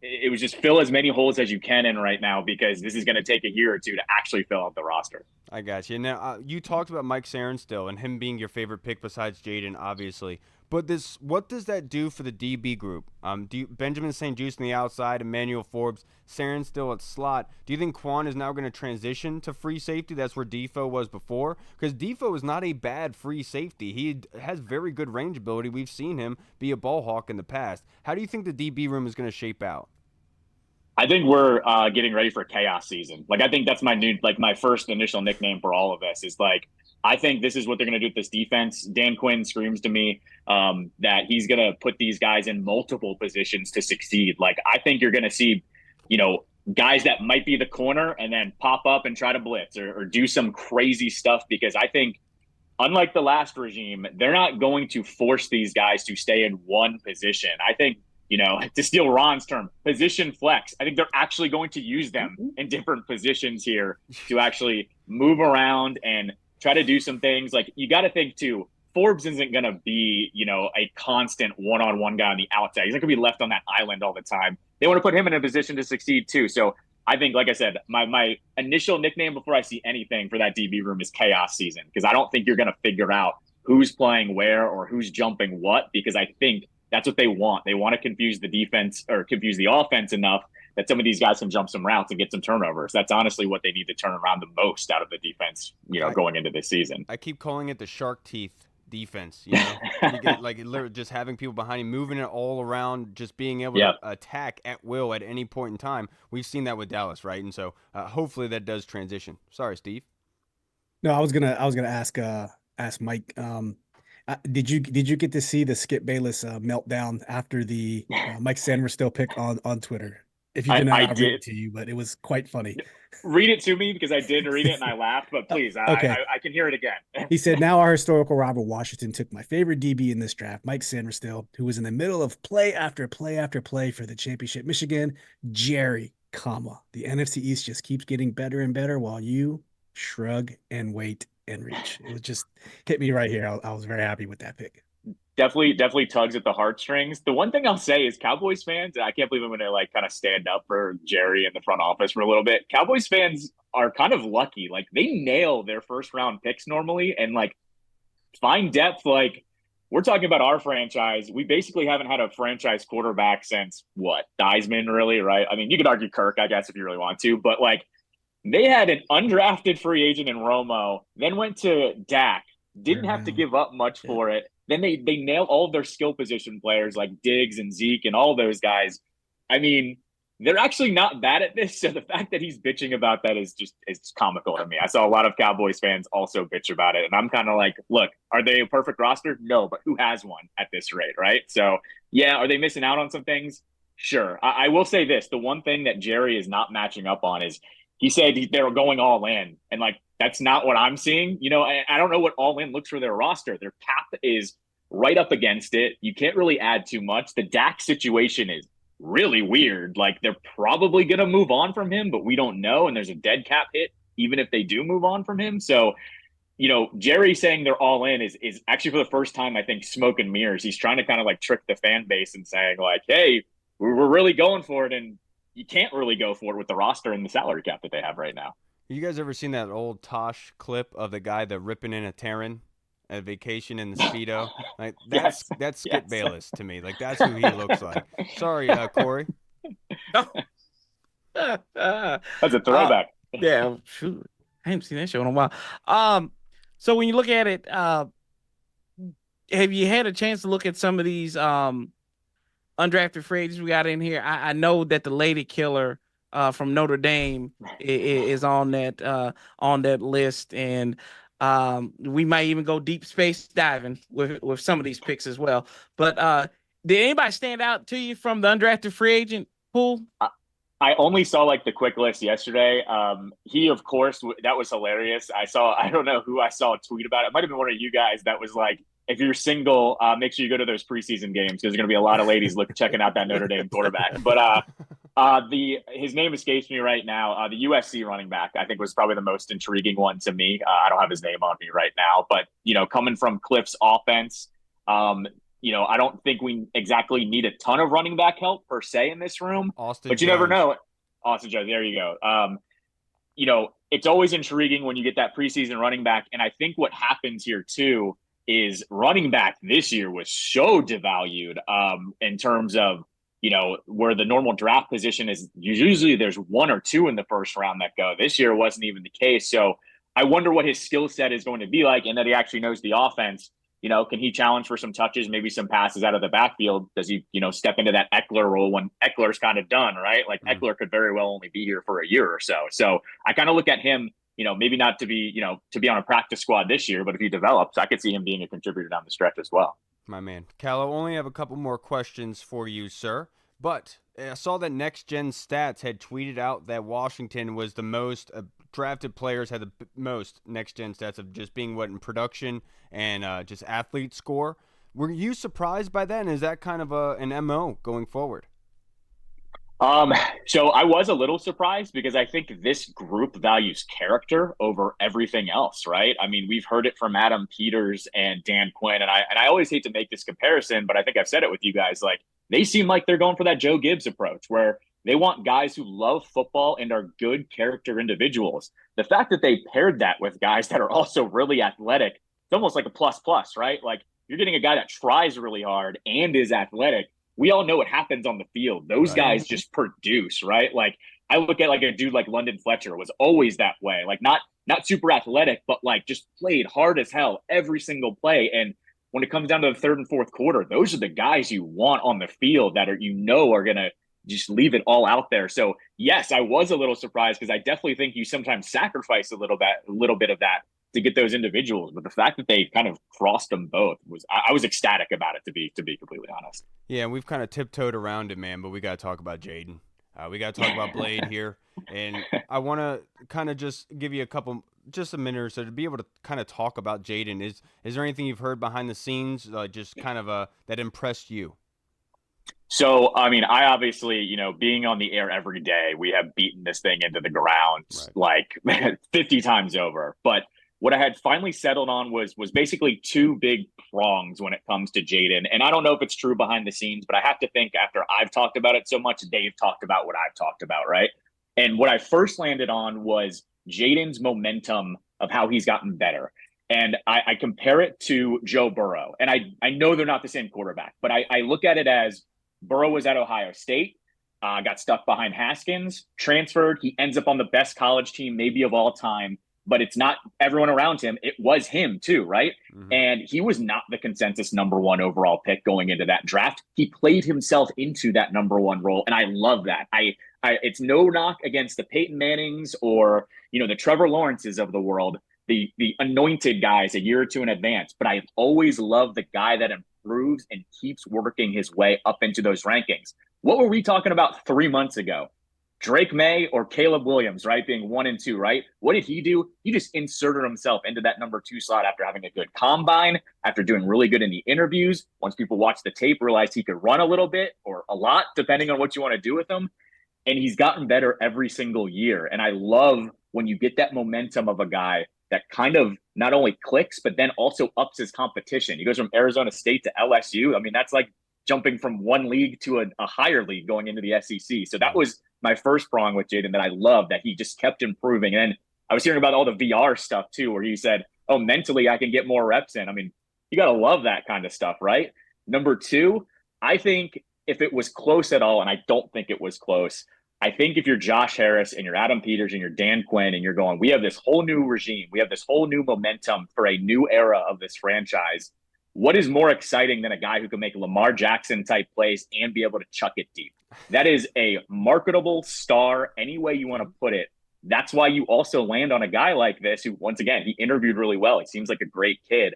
it was just fill as many holes as you can in right now, because this is going to take a year or two to actually fill out the roster. I got you. Now, you talked about Mike Sarenstill and him being your favorite pick besides Jayden, obviously. But what does that do for the DB group? Benjamin St-Juste on the outside, Emmanuel Forbes, Sarenstill at slot. Do you think Quan is now going to transition to free safety? That's where Defoe was before. Because Defoe is not a bad free safety. He has very good range ability. We've seen him be a ball hawk in the past. How do you think the DB room is going to shape out? I think we're getting ready for chaos season. Like, I think that's my first initial nickname for all of this is like, I think this is what they're going to do with this defense. Dan Quinn screams to me that he's going to put these guys in multiple positions to succeed. Like, I think you're going to see, guys that might be the corner and then pop up and try to blitz or do some crazy stuff, because I think, unlike the last regime, they're not going to force these guys to stay in one position. I think, to steal Ron's term, position flex, I think they're actually going to use them in different positions here to actually move around and try to do some things. Like, you got to think too, Forbes isn't going to be, a constant one-on-one guy on the outside. He's not going to be left on that island all the time. They want to put him in a position to succeed too. So I think, like I said, my initial nickname before I see anything for that DB room is chaos season, because I don't think you're going to figure out who's playing where or who's jumping what, because I think that's what they want. They want to confuse the defense or confuse the offense enough that some of these guys can jump some routes and get some turnovers. That's honestly what they need to turn around the most out of the defense, going into this season. I keep calling it the shark teeth defense. You get like literally just having people behind you, moving it all around, just being able to attack at will at any point in time. We've seen that with Dallas, right? And so hopefully that does transition. Sorry, Steve. No, I was gonna ask Mike. Did you get to see the Skip Bayless meltdown after the Mike Sandersville pick on Twitter? If you didn't, I'll read it to you, but it was quite funny. Read it to me because I did read it and I laughed, but please, okay. I can hear it again. He said, now our historical rival Washington took my favorite DB in this draft, Mike Sandersville, who was in the middle of play after play after play for the championship Michigan, Jerry, the NFC East just keeps getting better and better while you shrug and wait and reach. It was just hit me right here. I was very happy with that pick. Definitely tugs at the heartstrings. The one thing I'll say is Cowboys fans, I can't believe I'm going to like kind of stand up for Jerry in the front office for a little bit. Cowboys fans are kind of lucky. Like they nail their first round picks normally and like find depth. Like we're talking about our franchise. We basically haven't had a franchise quarterback since what? Theismann, really, right? I mean, you could argue Kirk, I guess, if you really want to, but like they had an undrafted free agent in Romo, then went to Dak, didn't have to give up much for it. Then they nailed all of their skill position players like Diggs and Zeke and all those guys. I mean, they're actually not bad at this. So the fact that he's bitching about that is comical to me. I saw a lot of Cowboys fans also bitch about it. And I'm kind of like, look, are they a perfect roster? No, but who has one at this rate, right? So yeah, are they missing out on some things? Sure. I will say this. The one thing that Jerry is not matching up on is he said they're going all in. And like, that's not what I'm seeing. I don't know what all in looks for their roster. Their cap is right up against it. You can't really add too much. The Dak situation is really weird. Like they're probably going to move on from him, but we don't know. And there's a dead cap hit, even if they do move on from him. So, Jerry saying they're all in is actually for the first time, I think, smoke and mirrors. He's trying to kind of like trick the fan base and saying like, hey, we're really going for it. And you can't really go for it with the roster and the salary cap that they have right now. You guys ever seen that old Tosh clip of the guy that ripping in a Terran at vacation in the Speedo? Like that's Skip Bayless to me. Like that's who he looks like. Sorry, Corey. That's a throwback. Yeah, shoot. I haven't seen that show in a while. So when you look at it, have you had a chance to look at some of these undrafted free agents we got in here? I know that the Lady Killer from Notre Dame is on that list, and we might even go deep space diving with some of these picks as well. But did anybody stand out to you from the undrafted free agent pool? I only saw like the quick list yesterday. He, of course, that was hilarious. I don't know who I saw a tweet about it. It might have been one of you guys that was like, if you're single, make sure you go to those preseason games because there's going to be a lot of ladies checking out that Notre Dame quarterback. But his name escapes me right now. The USC running back, I think, was probably the most intriguing one to me. I don't have his name on me right now, but coming from Cliff's offense, I don't think we exactly need a ton of running back help per se in this room. Austin but you Jones. Never know. Austin Jones, there you go. It's always intriguing when you get that preseason running back, and I think what happens here too is running back this year was so devalued in terms of, where the normal draft position is. Usually there's one or two in the first round that go. This year wasn't even the case. So I wonder what his skill set is going to be like and that he actually knows the offense. Can he challenge for some touches, maybe some passes out of the backfield? Does he, step into that Eckler role when Eckler's kind of done, right? Like Eckler could very well only be here for a year or so. So I kind of look at him, maybe not to be, to be on a practice squad this year, but if he develops, I could see him being a contributor down the stretch as well. My man. Callow, only have a couple more questions for you, sir. But I saw that Next Gen Stats had tweeted out that Washington was the most drafted players had the most Next Gen Stats of just being in production and just athlete score. Were you surprised by that? And is that kind of an MO going forward? So I was a little surprised because I think this group values character over everything else, right? I mean, we've heard it from Adam Peters and Dan Quinn, and I always hate to make this comparison, but I think I've said it with you guys. Like, they seem like they're going for that Joe Gibbs approach where they want guys who love football and are good character individuals. The fact that they paired that with guys that are also really athletic, it's almost like a plus, right? Like, you're getting a guy that tries really hard and is athletic. we all know what happens on the field. Those guys just produce, right? Like I look at like a dude like London Fletcher was always that way. Like not super athletic, but like just played hard as hell every single play. And when it comes down to the third and fourth quarter, those are the guys you want on the field that are, are going to just leave it all out there. So yes, I was a little surprised because I definitely think you sometimes sacrifice a little bit of that to get those individuals. But the fact that they kind of crossed them both I was ecstatic about it, to be completely honest. Yeah, we've kind of tiptoed around it, man, but we got to talk about Jayden. We got to talk about Blade here. And I want to kind of just give you just a minute or so to be able to kind of talk about Jayden. Is there anything you've heard behind the scenes, just kind of that impressed you? So, I mean, I obviously, being on the air every day, we have beaten this thing into the ground like 50 times over. But what I had finally settled on was basically two big prongs when it comes to Jayden. And I don't know if it's true behind the scenes, but I have to think after I've talked about it so much, Dave talked about what I've talked about, right? And what I first landed on was Jayden's momentum of how he's gotten better. And I compare it to Joe Burrow. And I know they're not the same quarterback, but I look at it as Burrow was at Ohio State, got stuck behind Haskins, transferred. He ends up on the best college team maybe of all time. But it's not everyone around him. It was him too, right? Mm-hmm. And he was not the consensus number one overall pick going into that draft. He played himself into that number one role. And I love that. It's no knock against the Peyton Mannings or, the Trevor Lawrences of the world, the anointed guys a year or two in advance. But I've always loved the guy that improves and keeps working his way up into those rankings. What were we talking about 3 months ago? Drake May or Caleb Williams, right? Being 1 and 2, right? What did he do? He just inserted himself into that number 2 slot after having a good combine, after doing really good in the interviews. Once people watched the tape, realized he could run a little bit or a lot, depending on what you want to do with him. And he's gotten better every single year. And I love when you get that momentum of a guy that kind of not only clicks, but then also ups his competition. He goes from Arizona State to LSU. I mean, that's like jumping from one league to a higher league going into the SEC. So that was my first prong with Jayden that I love, that he just kept improving. And I was hearing about all the VR stuff too, where he said, oh, mentally I can get more reps in. I mean, you got to love that kind of stuff, right? Number 2, I think if it was close at all, and I don't think it was close, I think if you're Josh Harris and you're Adam Peters and you're Dan Quinn and you're going, we have this whole new regime, we have this whole new momentum for a new era of this franchise. What is more exciting than a guy who can make Lamar Jackson type plays and be able to chuck it deep? That is a marketable star, any way you want to put it. That's why you also land on a guy like this who, once again, he interviewed really well. He seems like a great kid,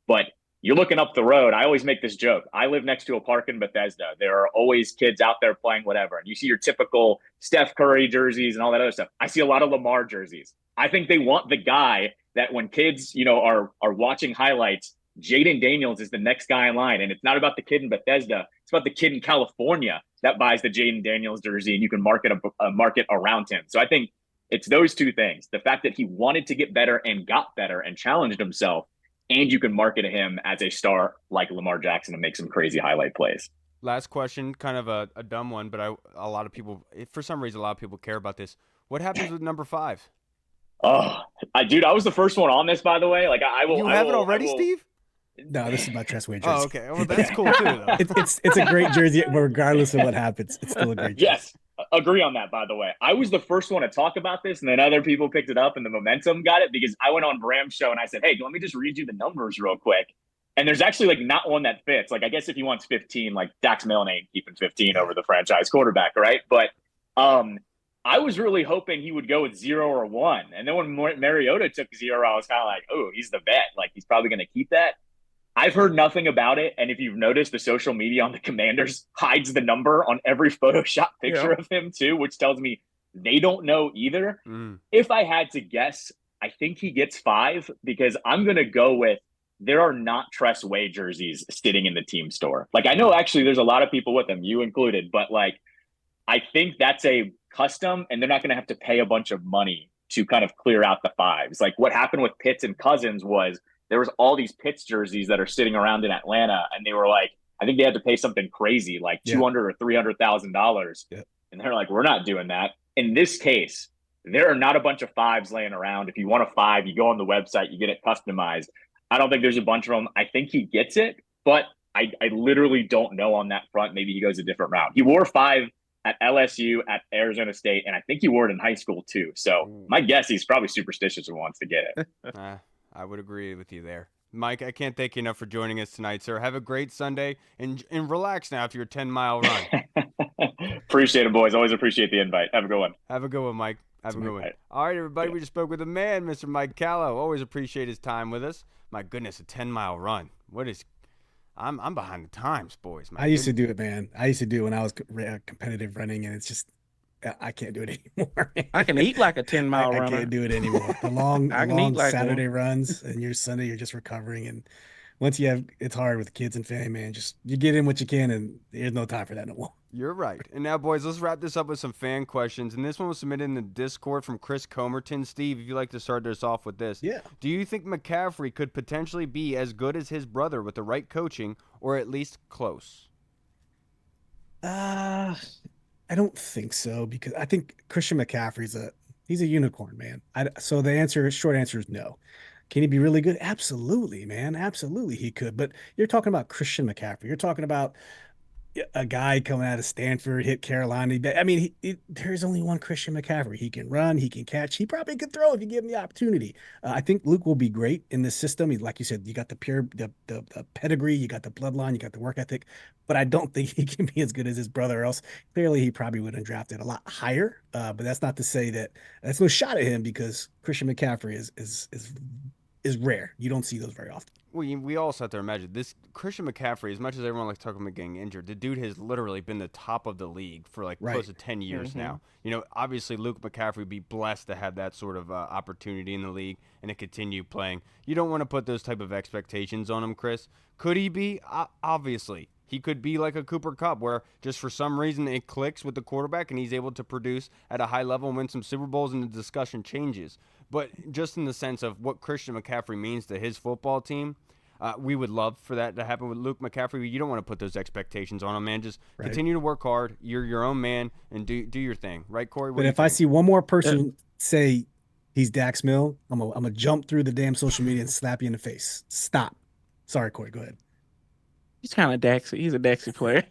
but you're looking up the road. I always make this joke. I live next to a park in Bethesda. There are always kids out there playing whatever. And you see your typical Steph Curry jerseys and all that other stuff. I see a lot of Lamar jerseys. I think they want the guy that when kids, are watching highlights, Jayden Daniels is the next guy in line. And it's not about the kid in Bethesda. It's about the kid in California that buys the Jayden Daniels jersey, and you can market a market around him. So I think it's those two things. The fact that he wanted to get better and got better and challenged himself, and you can market him as a star like Lamar Jackson and make some crazy highlight plays. Last question, kind of a dumb one, but a lot of people, for some reason, a lot of people care about this. What happens with number 5? Oh, dude, I was the first one on this, by the way. Like I will. You have it already, Steve? No, this is my Tressway jersey. Oh, okay. Well, that's cool too, though. It's a great jersey, regardless of what happens. It's still a great jersey. Yes, agree on that, by the way. I was the first one to talk about this, and then other people picked it up, and the momentum got it because I went on Bram's show, and I said, hey, let me just read you the numbers real quick. And there's actually, like, not one that fits. Like, I guess if he wants 15, like, Dax Milne ain't keeping 15 over the franchise quarterback, right? But I was really hoping he would go with 0 or 1. And then when Mariota took 0, I was kind of like, oh, he's the vet. Like, he's probably going to keep that. I've heard nothing about it. And if you've noticed, the social media on the Commanders hides the number on every Photoshop picture of him too, which tells me they don't know either. If I had to guess, I think he gets 5 because I'm going to go with there are not Tress Way jerseys sitting in the team store. Like, I know actually there's a lot of people with them, you included, but like, I think that's a custom and they're not going to have to pay a bunch of money to kind of clear out the 5s. Like what happened with Pitts and Cousins was there was all these Pitts jerseys that are sitting around in Atlanta, and they were like, I think they had to pay something crazy, like $200,000 or $300,000. And they're like, we're not doing that. In this case, there are not a bunch of 5s laying around. If you want a 5, you go on the website, you get it customized. I don't think there's a bunch of them. I think he gets it, but I literally don't know on that front. Maybe he goes a different route. He wore 5 at LSU, at Arizona State, and I think he wore it in high school too. So my guess, he's probably superstitious and wants to get it. I would agree with you there. Mike, I can't thank you enough for joining us tonight, sir. Have a great Sunday and relax now after your 10-mile run. Appreciate it, boys. Always appreciate the invite. Have a good one. Have a good one, Mike. Have a good one. All right, everybody. We just spoke with the man, Mr. Mike Callow. Always appreciate his time with us. My goodness, a 10-mile run. What is? I'm behind the times, boys. I used to do it, man. I used to do it when I was competitive running, and it's just I can't do it anymore. I can eat like a 10-mile runner. I can't do it anymore. The long like Saturday runs, and your Sunday you're just recovering. And once you have, it's hard with kids and family, man. Just you get in what you can, and there's no time for that no more. You're right. And now, boys, let's wrap this up with some fan questions. And this one was submitted in the Discord from Chris Comerton. Steve, if you'd like to start this off with this. Yeah. Do you think McCaffrey could potentially be as good as his brother with the right coaching, or at least close? I don't think so, because I think Christian McCaffrey's he's a unicorn, man. So the short answer is no. Can he be really good? Absolutely, man. Absolutely he could. But you're talking about Christian McCaffrey. You're talking about a guy coming out of Stanford, hit Carolina. I mean, there's only one Christian McCaffrey. He can run, he can catch. He probably could throw if you give him the opportunity. I think Luke will be great in this system. Like you said, you got the pedigree, you got the bloodline, you got the work ethic. But I don't think he can be as good as his brother. Or else clearly he probably would have drafted a lot higher. But that's not to say that that's no shot at him, because Christian McCaffrey is rare. You don't see those very often. We also have to imagine this Christian McCaffrey, as much as everyone likes to talk about getting injured, the dude has literally been the top of the league for close to 10 years now. You know, obviously Luke McCaffrey would be blessed to have that sort of opportunity in the league and to continue playing. You don't want to put those type of expectations on him, Chris. Could he be? Obviously. He could be like a Cooper Kupp, where just for some reason it clicks with the quarterback and he's able to produce at a high level and win some Super Bowls, and the discussion changes. But just in the sense of what Christian McCaffrey means to his football team, we would love for that to happen with Luke McCaffrey. You don't want to put those expectations on him, man. Just continue to work hard. You're your own man, and do your thing. Right, Corey? But if I see one more person say he's Dax Mill, I'm gonna jump through the damn social media and slap you in the face. Stop. Sorry, Corey. Go ahead. He's kind of Daxy. He's a Daxy player.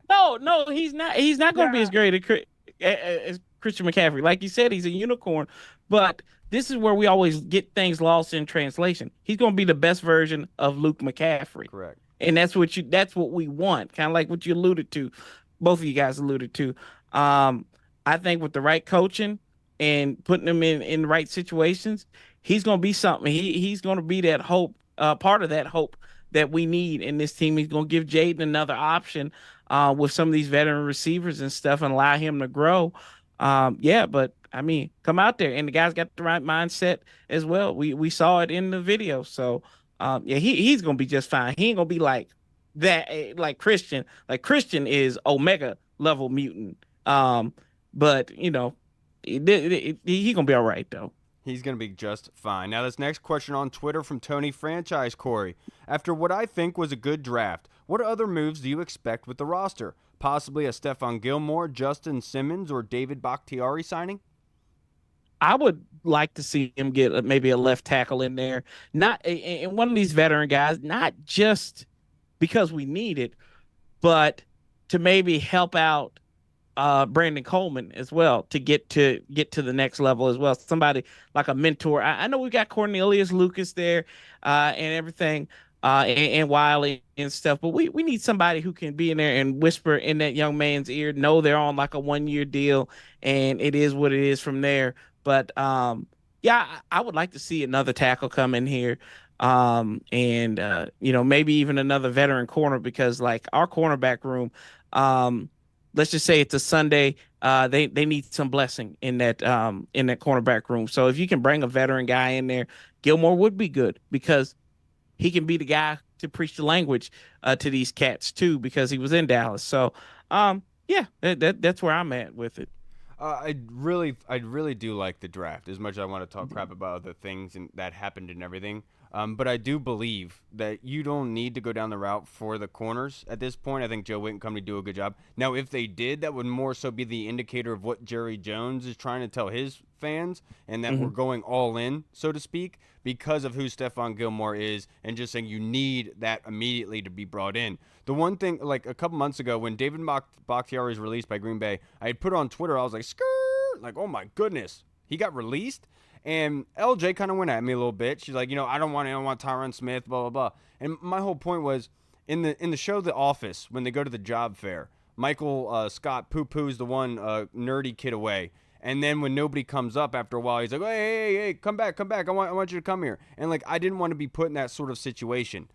No, he's not. He's not going to be as great as Christian McCaffrey. Like you said, he's a unicorn. But this is where we always get things lost in translation. He's going to be the best version of Luke McCaffrey. Correct. And that's what we want. Kind of like what you alluded to. Both of you guys alluded to. I think with the right coaching and putting him in the right situations, he's going to be something. He's going to be that hope, part of that hope that we need in this team. He's going to give Jayden another option with some of these veteran receivers and stuff, and allow him to grow. But I mean, come out there, and the guy's got the right mindset as well. We saw it in the video. So he's going to be just fine. He ain't going to be like that, like Christian. Like Christian is Omega level mutant. But you know, he's going to be all right though. He's going to be just fine. Now, this next question on Twitter from Tony Franchise, Corey. After what I think was a good draft, what other moves do you expect with the roster? Possibly a Stephon Gilmore, Justin Simmons, or David Bakhtiari signing? I would like to see him get maybe a left tackle in there. And one of these veteran guys, not just because we need it, but to maybe help out Brandon Coleman as well to get to the next level as well. Somebody like a mentor. I know we got Cornelius Lucas there and everything and Wiley and stuff, but we need somebody who can be in there and whisper in that young man's ear, know they're on like a 1-year deal and it is what it is from there. But I would like to see another tackle come in here. Maybe even another veteran corner, because like our cornerback room, let's just say it's a Sunday. They need some blessing in that cornerback room. So if you can bring a veteran guy in there, Gilmore would be good, because he can be the guy to preach the language to these cats too, because he was in Dallas. So that's where I'm at with it. I really do like the draft, as much as I want to talk crap about other things and that happened and everything. But I do believe that you don't need to go down the route for the corners at this point. I think Joe Witt and company do a good job. Now, if they did, that would more so be the indicator of what Jerry Jones is trying to tell his fans, and that we're going all in, so to speak, because of who Stephon Gilmore is, and just saying you need that immediately to be brought in. The one thing, like a couple months ago, when David Bakhtiari was released by Green Bay, I had put on Twitter, I was like, skirt, like, oh my goodness, he got released? And LJ kind of went at me a little bit. She's like, I don't want Tyron Smith, blah, blah, blah. And my whole point was, in the show The Office, when they go to the job fair, Michael Scott poo-poos the one nerdy kid away. And then when nobody comes up after a while, he's like, hey, come back. I want you to come here. And, like, I didn't want to be put in that sort of situation.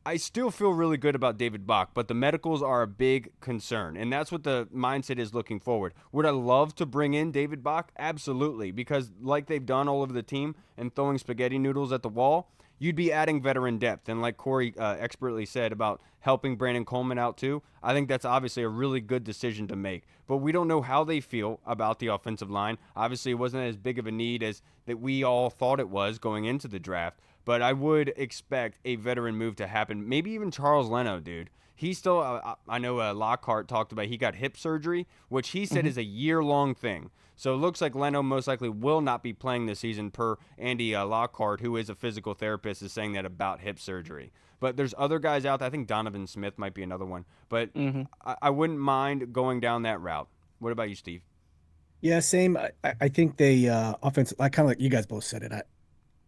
I still feel really good about David Bach, but the medicals are a big concern, and that's what the mindset is looking forward. Would I love to bring in David Bach? Absolutely, because like they've done all over the team and throwing spaghetti noodles at the wall, you'd be adding veteran depth. And like Corey expertly said about helping Brandon Coleman out too, I think that's obviously a really good decision to make. But we don't know how they feel about the offensive line. Obviously, it wasn't as big of a need as that we all thought it was going into the draft. But I would expect a veteran move to happen. Maybe even Charles Leno, dude. He's still, I know Lockhart talked about he got hip surgery, which he said is a year-long thing. So it looks like Leno most likely will not be playing this season per Andy Lockhart, who is a physical therapist, is saying that about hip surgery. But there's other guys out there. I think Donovan Smith might be another one. But I wouldn't mind going down that route. What about you, Steve? Yeah, same. I think they offensive, like kind of like you guys both said it.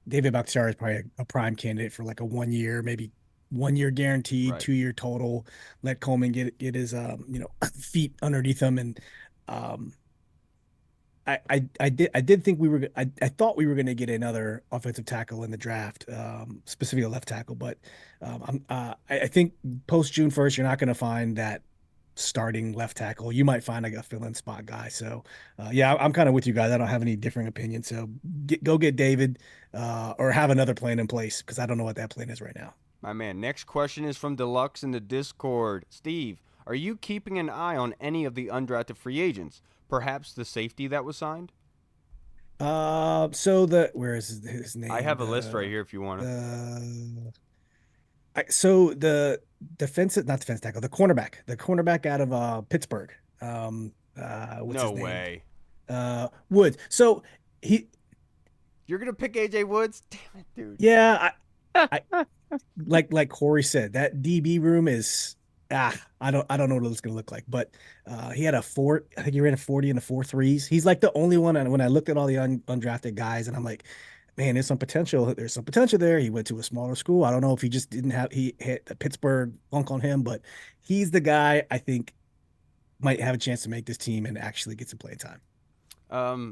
David Bakhtiari is probably a prime candidate for like a 1 year, maybe 1 year guaranteed, Right. 2 year total. Let Coleman get his feet underneath him. And I did think I thought we were going to get another offensive tackle in the draft, specifically a left tackle. But I think post June 1st, you're not going to find that starting left tackle. You might find like a fill-in spot guy. So yeah, I'm kind of with you guys. I don't have any differing opinions. So go get David or have another plan in place, because I don't know what that plan is right now. My man, next question is from Deluxe in the Discord. Steve, are you keeping an eye on any of the undrafted free agents? Perhaps the safety that was signed? So where is his name? I have a list right here if you want to. So the not defense tackle, the cornerback out of Pittsburgh. What's No his name? way. Woods. So You're going to pick AJ Woods? Damn it, dude. yeah, I like Corey said, that DB room is I don't know what it's gonna look like, but he had I think he ran a 40 in the 4.3s. He's like the only one, and when I looked at all the undrafted guys, and I'm like, man, there's some potential there. He went to a smaller school. I don't know if he just didn't have he hit the Pittsburgh funk on him, but he's the guy I think might have a chance to make this team and actually get some playing time.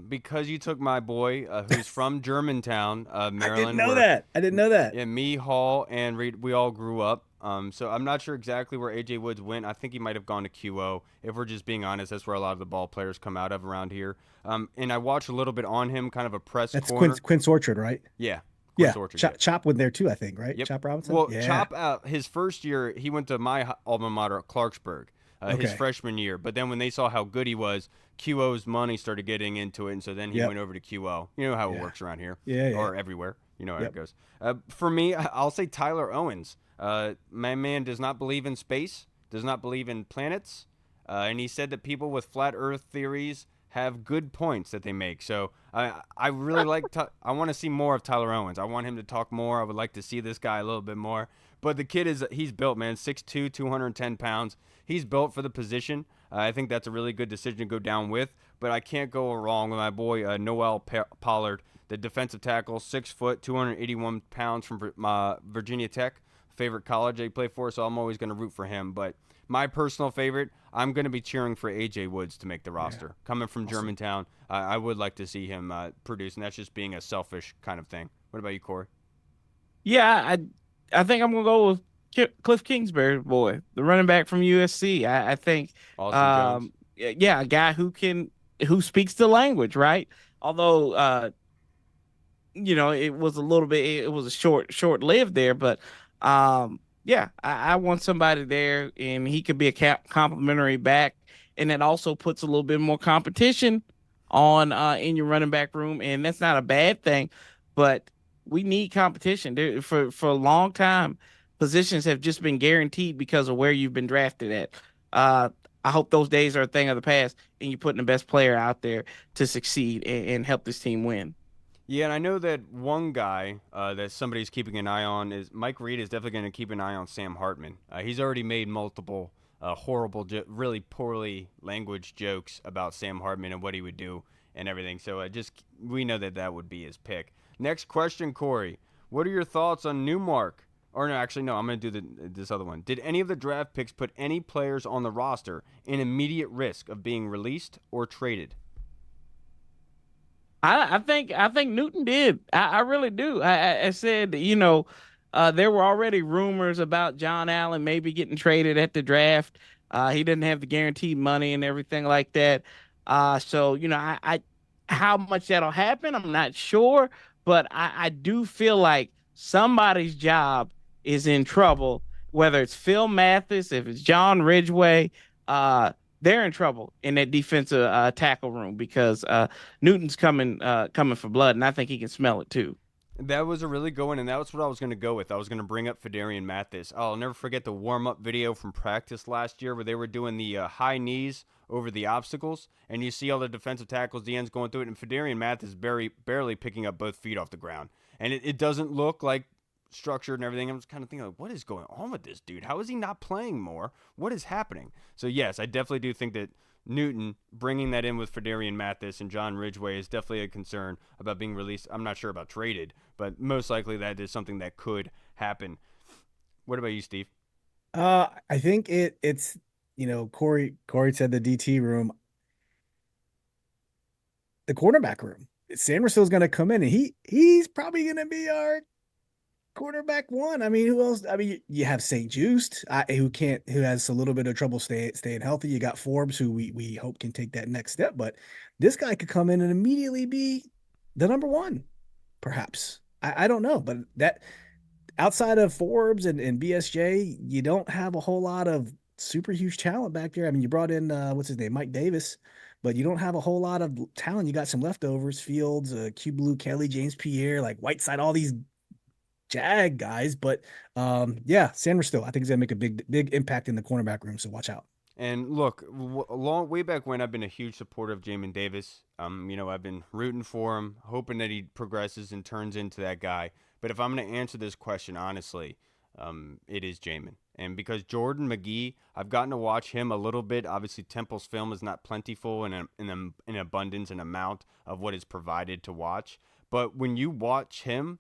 Because you took my boy, who's from Germantown, Maryland. I didn't know that. Yeah, me, Hall, and Reed, we all grew up. So I'm not sure exactly where AJ Woods went. I think he might have gone to QO. If we're just being honest, that's where a lot of the ball players come out of around here. And I watched a little bit on him, kind of a press corner. That's Quince Orchard, right? Yeah. Orchard, Chop went there too, I think, right? Yep. Chop Robinson. Well, yeah. Chop, his first year, he went to my alma mater, Clarksburg. His freshman year. But then when they saw how good he was, QO's money started getting into it, and so then he went over to QO. You know how it works around here. Yeah. Or everywhere. You know how it goes. For me, I'll say Tyler Owens. My man does not believe in space, does not believe in planets, and he said that people with flat Earth theories have good points that they make. So I really like I want to see more of Tyler Owens. I want him to talk more. I would like to see this guy a little bit more. But the kid he's built, man, 6'2", 210 pounds. He's built for the position. I think that's a really good decision to go down with. But I can't go wrong with my boy Noel Pollard, the defensive tackle, 6 foot, 281 pounds from Virginia Tech, favorite college they play for. So I'm always going to root for him. But my personal favorite, I'm going to be cheering for AJ Woods to make the roster. Yeah. Coming from Germantown, I would like to see him produce, and that's just being a selfish kind of thing. What about you, Corey? Yeah, I think I'm gonna go with Cliff Kingsbury, boy, the running back from USC. I think, yeah, a guy who speaks the language, right? Although, it was a short lived there, but yeah, I want somebody there, and he could be a complimentary back, and it also puts a little bit more competition on in your running back room, and that's not a bad thing, but we need competition. For a long time, positions have just been guaranteed because of where you've been drafted at. I hope those days are a thing of the past, and you're putting the best player out there to succeed and help this team win. Yeah, and I know that one guy that somebody's keeping an eye on is Mike Reed is definitely going to keep an eye on Sam Hartman. He's already made multiple horrible, really poorly language jokes about Sam Hartman and what he would do and everything. So we know that would be his pick. Next question, Corey. What are your thoughts on Newmark? Or no, actually, no. I'm going to do this other one. Did any of the draft picks put any players on the roster in immediate risk of being released or traded? I think Newton did. I really do. I said, there were already rumors about John Allen maybe getting traded at the draft. He didn't have the guaranteed money and everything like that. So I how much that'll happen, I'm not sure, but I do feel like somebody's job is in trouble. Whether it's Phil Mathis, if it's John Ridgeway, they're in trouble in that defensive tackle room because Newton's coming for blood, and I think he can smell it too. That was a really good one, and that was what I was going to go with. I was going to bring up Fedarian Mathis. I'll never forget the warm-up video from practice last year where they were doing the high knees over the obstacles, and you see all the defensive tackles, the ends going through it, and Fedarian Mathis barely picking up both feet off the ground. And it doesn't look like structured and everything. I'm just kind of thinking, like, what is going on with this dude? How is he not playing more? What is happening? So, yes, I definitely do think that Newton bringing that in with Fedarian Mathis and John Ridgeway is definitely a concern about being released. I'm not sure about traded, but most likely that is something that could happen. What about you, Steve? I think it's Corey said the DT room, the cornerback room. Sanderson's going to come in, and he's probably going to be our quarterback one. I mean, who else? I mean, you have St. Just, who has a little bit of trouble staying healthy. You got Forbes, who we hope can take that next step. But this guy could come in and immediately be the number one, perhaps. I don't know, but that outside of Forbes and BSJ, you don't have a whole lot of super huge talent back there. I mean, you brought in what's his name, Mike Davis, but you don't have a whole lot of talent. You got some leftovers, Fields, Q Blue, Kelly, James Pierre, like Whiteside, all these Jag guys. But yeah, Sanders still, I think he's gonna make a big impact in the cornerback room. So watch out. And look, way back when, I've been a huge supporter of Jamin Davis. I've been rooting for him, hoping that he progresses and turns into that guy. But if I'm going to answer this question honestly, it is Jamin. And because Jordan McGee, I've gotten to watch him a little bit. Obviously, Temple's film is not plentiful in abundance and amount of what is provided to watch. But when you watch him,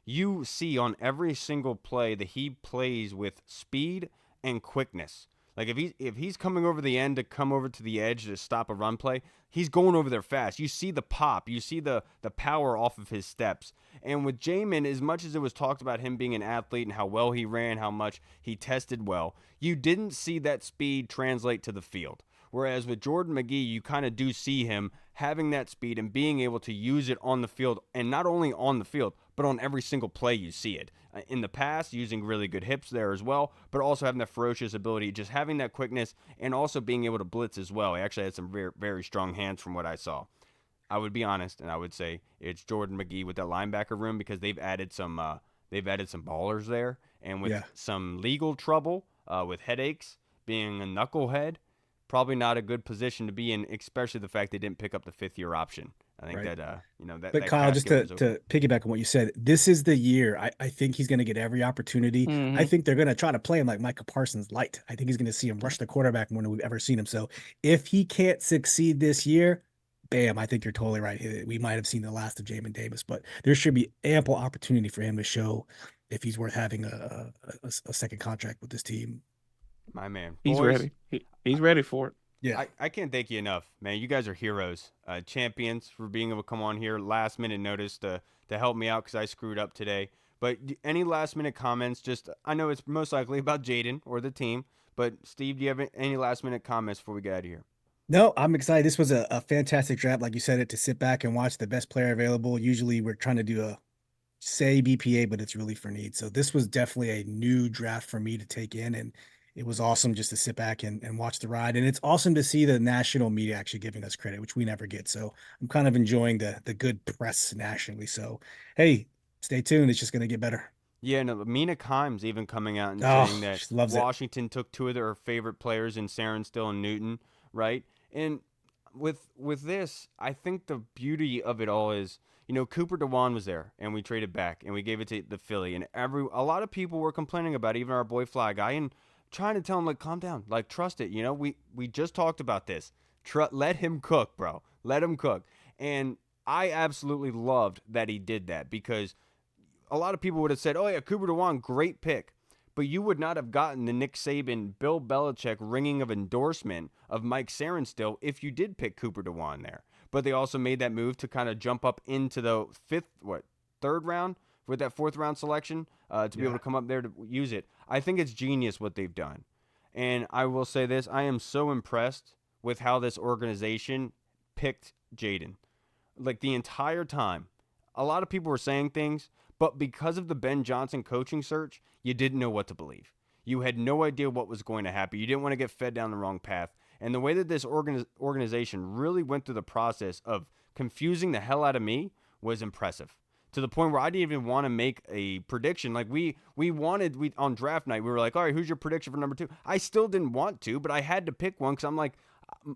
you see on every single play that he plays with speed and quickness. Like if he's coming over the end to come over to the edge to stop a run play, he's going over there fast. You see the pop, you see the power off of his steps. And with Jamin, as much as it was talked about him being an athlete and how well he ran, how much he tested well, you didn't see that speed translate to the field. Whereas with Jordan McGee, you kind of do see him having that speed and being able to use it on the field, and not only on the field, but on every single play you see it. In the past, using really good hips there as well, but also having that ferocious ability, just having that quickness, and also being able to blitz as well. He actually had some very, very strong hands from what I saw. I would be honest, and I would say it's Jordan McGee with that linebacker room because they've added some ballers there, and with some legal trouble, with headaches, being a knucklehead, probably not a good position to be in, especially the fact they didn't pick up the 5th-year option. I think that. But that Kyle, just casket to piggyback on what you said, this is the year. I think he's going to get every opportunity. Mm-hmm. I think they're going to try to play him like Micah Parsons light. I think he's going to see him rush the quarterback more than we've ever seen him. So if he can't succeed this year, bam, I think you're totally right. We might have seen the last of Jamin Davis, but there should be ample opportunity for him to show if he's worth having a second contract with this team. My man. He's Boys, ready. He's ready for it. Yeah. I can't thank you enough, man. You guys are heroes, champions for being able to come on here last minute notice to help me out because I screwed up today. But any last minute comments? Just I know it's most likely about Jayden or the team, but Steve, do you have any last minute comments before we get out of here? No, I'm excited. This was a fantastic draft, like you said, to sit back and watch the best player available. Usually we're trying to do a say BPA, but it's really for need. So this was definitely a new draft for me to take in, and it was awesome just to sit back and watch the ride. And it's awesome to see the national media actually giving us credit, which we never get. So I'm kind of enjoying the good press nationally. So, hey, stay tuned. It's just going to get better. Yeah, no, Mina Kimes even coming out and Oh, saying that she loves it. Washington took two of their favorite players in Saren Still and Newton, right? And with this, I think the beauty of it all is, Cooper DeWan was there, and we traded back, and we gave it to the Philly, and a lot of people were complaining about it, even our boy Fly Guy, and trying to tell him, like, calm down, like, trust it. We just talked about this. Let him cook, bro. Let him cook. And I absolutely loved that he did that, because a lot of people would have said, oh, yeah, Cooper DeWan, great pick. But you would not have gotten the Nick Saban, Bill Belichick ringing of endorsement of Mike Sarenstill if you did pick Cooper DeWan there. But they also made that move to kind of jump up into the third round with that fourth round selection to be able to come up there to use it. I think it's genius what they've done. And I will say this, I am so impressed with how this organization picked Jayden. Like, the entire time, a lot of people were saying things, but because of the Ben Johnson coaching search, you didn't know what to believe. You had no idea what was going to happen. You didn't want to get fed down the wrong path. And the way that this organization really went through the process of confusing the hell out of me was impressive. To the point where I didn't even want to make a prediction. Like, we on draft night, we were like, all right, who's your prediction for number 2? I still didn't want to, but I had to pick one because I'm like,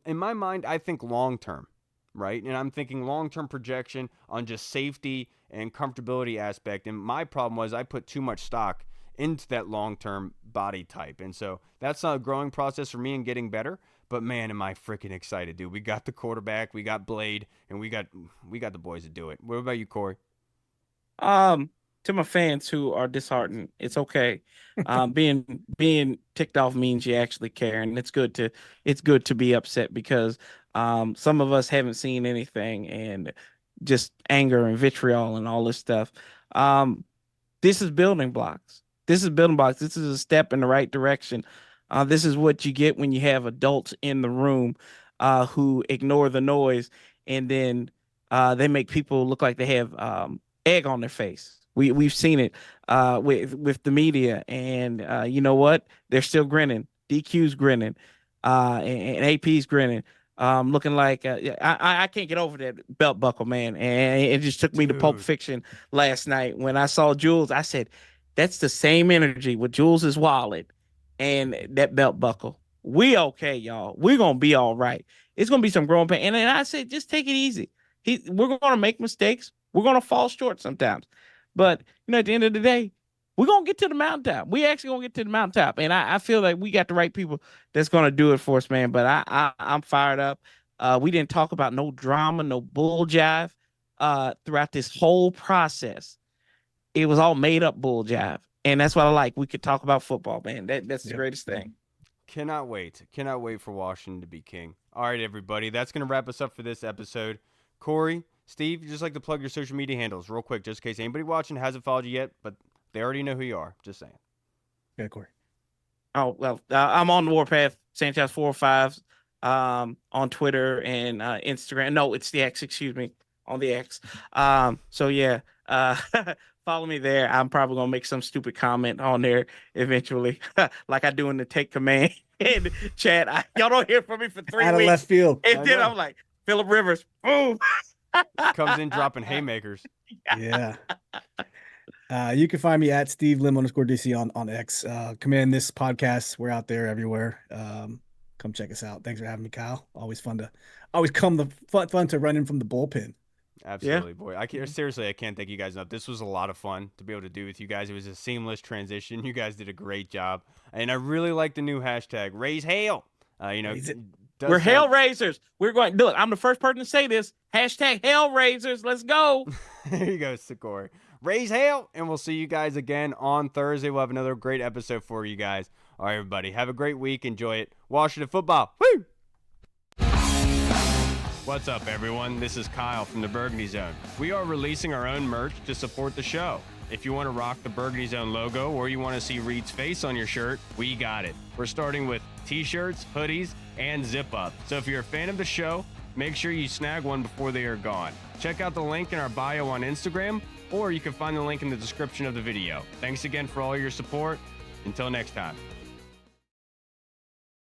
in my mind, I think long-term, right? And I'm thinking long-term projection on just safety and comfortability aspect. And my problem was I put too much stock into that long-term body type. And so that's not a growing process for me and getting better. But man, am I freaking excited, dude. We got the quarterback, we got Blade, and we got the boys to do it. What about you, Corey? To my fans who are disheartened, it's okay. Being ticked off means you actually care, and it's good to be upset, because some of us haven't seen anything, and just anger and vitriol and all this stuff. This is building blocks. This is a step in the right direction. This is what you get when you have adults in the room who ignore the noise, and then they make people look like they have egg on their face. We've seen it with the media, and you know what? They're still grinning. DQ's grinning, and AP's grinning. Looking like I can't get over that belt buckle, man. And it just took me to Pulp Fiction last night when I saw Jules. I said, that's the same energy with Jules's wallet and that belt buckle. We okay, y'all. We're gonna be all right. It's gonna be some growing pain. And then I said, just take it easy. We're gonna make mistakes. We're gonna fall short sometimes. But at the end of the day, we're gonna get to the mountaintop. We actually gonna get to the mountaintop. And I feel like we got the right people that's gonna do it for us, man. But I'm fired up. We didn't talk about no drama, no bull jive throughout this whole process. It was all made up bull jive. And that's what I like. We could talk about football, man. That's the greatest thing. Cannot wait for Washington to be king. All right, everybody. That's going to wrap us up for this episode. Corey, Steve, you just like to plug your social media handles real quick, just in case anybody watching hasn't followed you yet, but they already know who you are. Just saying. Yeah, Corey. Oh, well, I'm on the Warpath, Sanchez 405 on Twitter and Instagram. No, it's the X, excuse me, on the X. So, yeah, follow me there. I'm probably going to make some stupid comment on there eventually, like I do in the Take Command and chat. Y'all don't hear from me for 3 weeks. Out of left field. And then I'm like, Phillip Rivers, boom. Comes in dropping haymakers. Yeah. You can find me at Steve Lim _DC on X. Command this podcast. We're out there everywhere. Come check us out. Thanks for having me, Kyle. Always fun to run in from the bullpen. Absolutely, boy. Seriously, I can't thank you guys enough. This was a lot of fun to be able to do with you guys. It was a seamless transition. You guys did a great job, and I really like the new hashtag Raise Hail. We're Hail Raisers. We're going. Look, I'm the first person to say this. Hashtag Hail Raisers. Let's go. There you go, Sikori. Raise hail, and we'll see you guys again on Thursday. We'll have another great episode for you guys. All right, everybody. Have a great week. Enjoy it. Washington football. Woo! What's up, everyone? This is Kyle from the Burgundy Zone. We are releasing our own merch to support the show. If you want to rock the Burgundy Zone logo or you want to see Reed's face on your shirt, we got it. We're starting with t-shirts, hoodies, and zip-up. So if you're a fan of the show, make sure you snag one before they are gone. Check out the link in our bio on Instagram, or you can find the link in the description of the video. Thanks again for all your support. Until next time.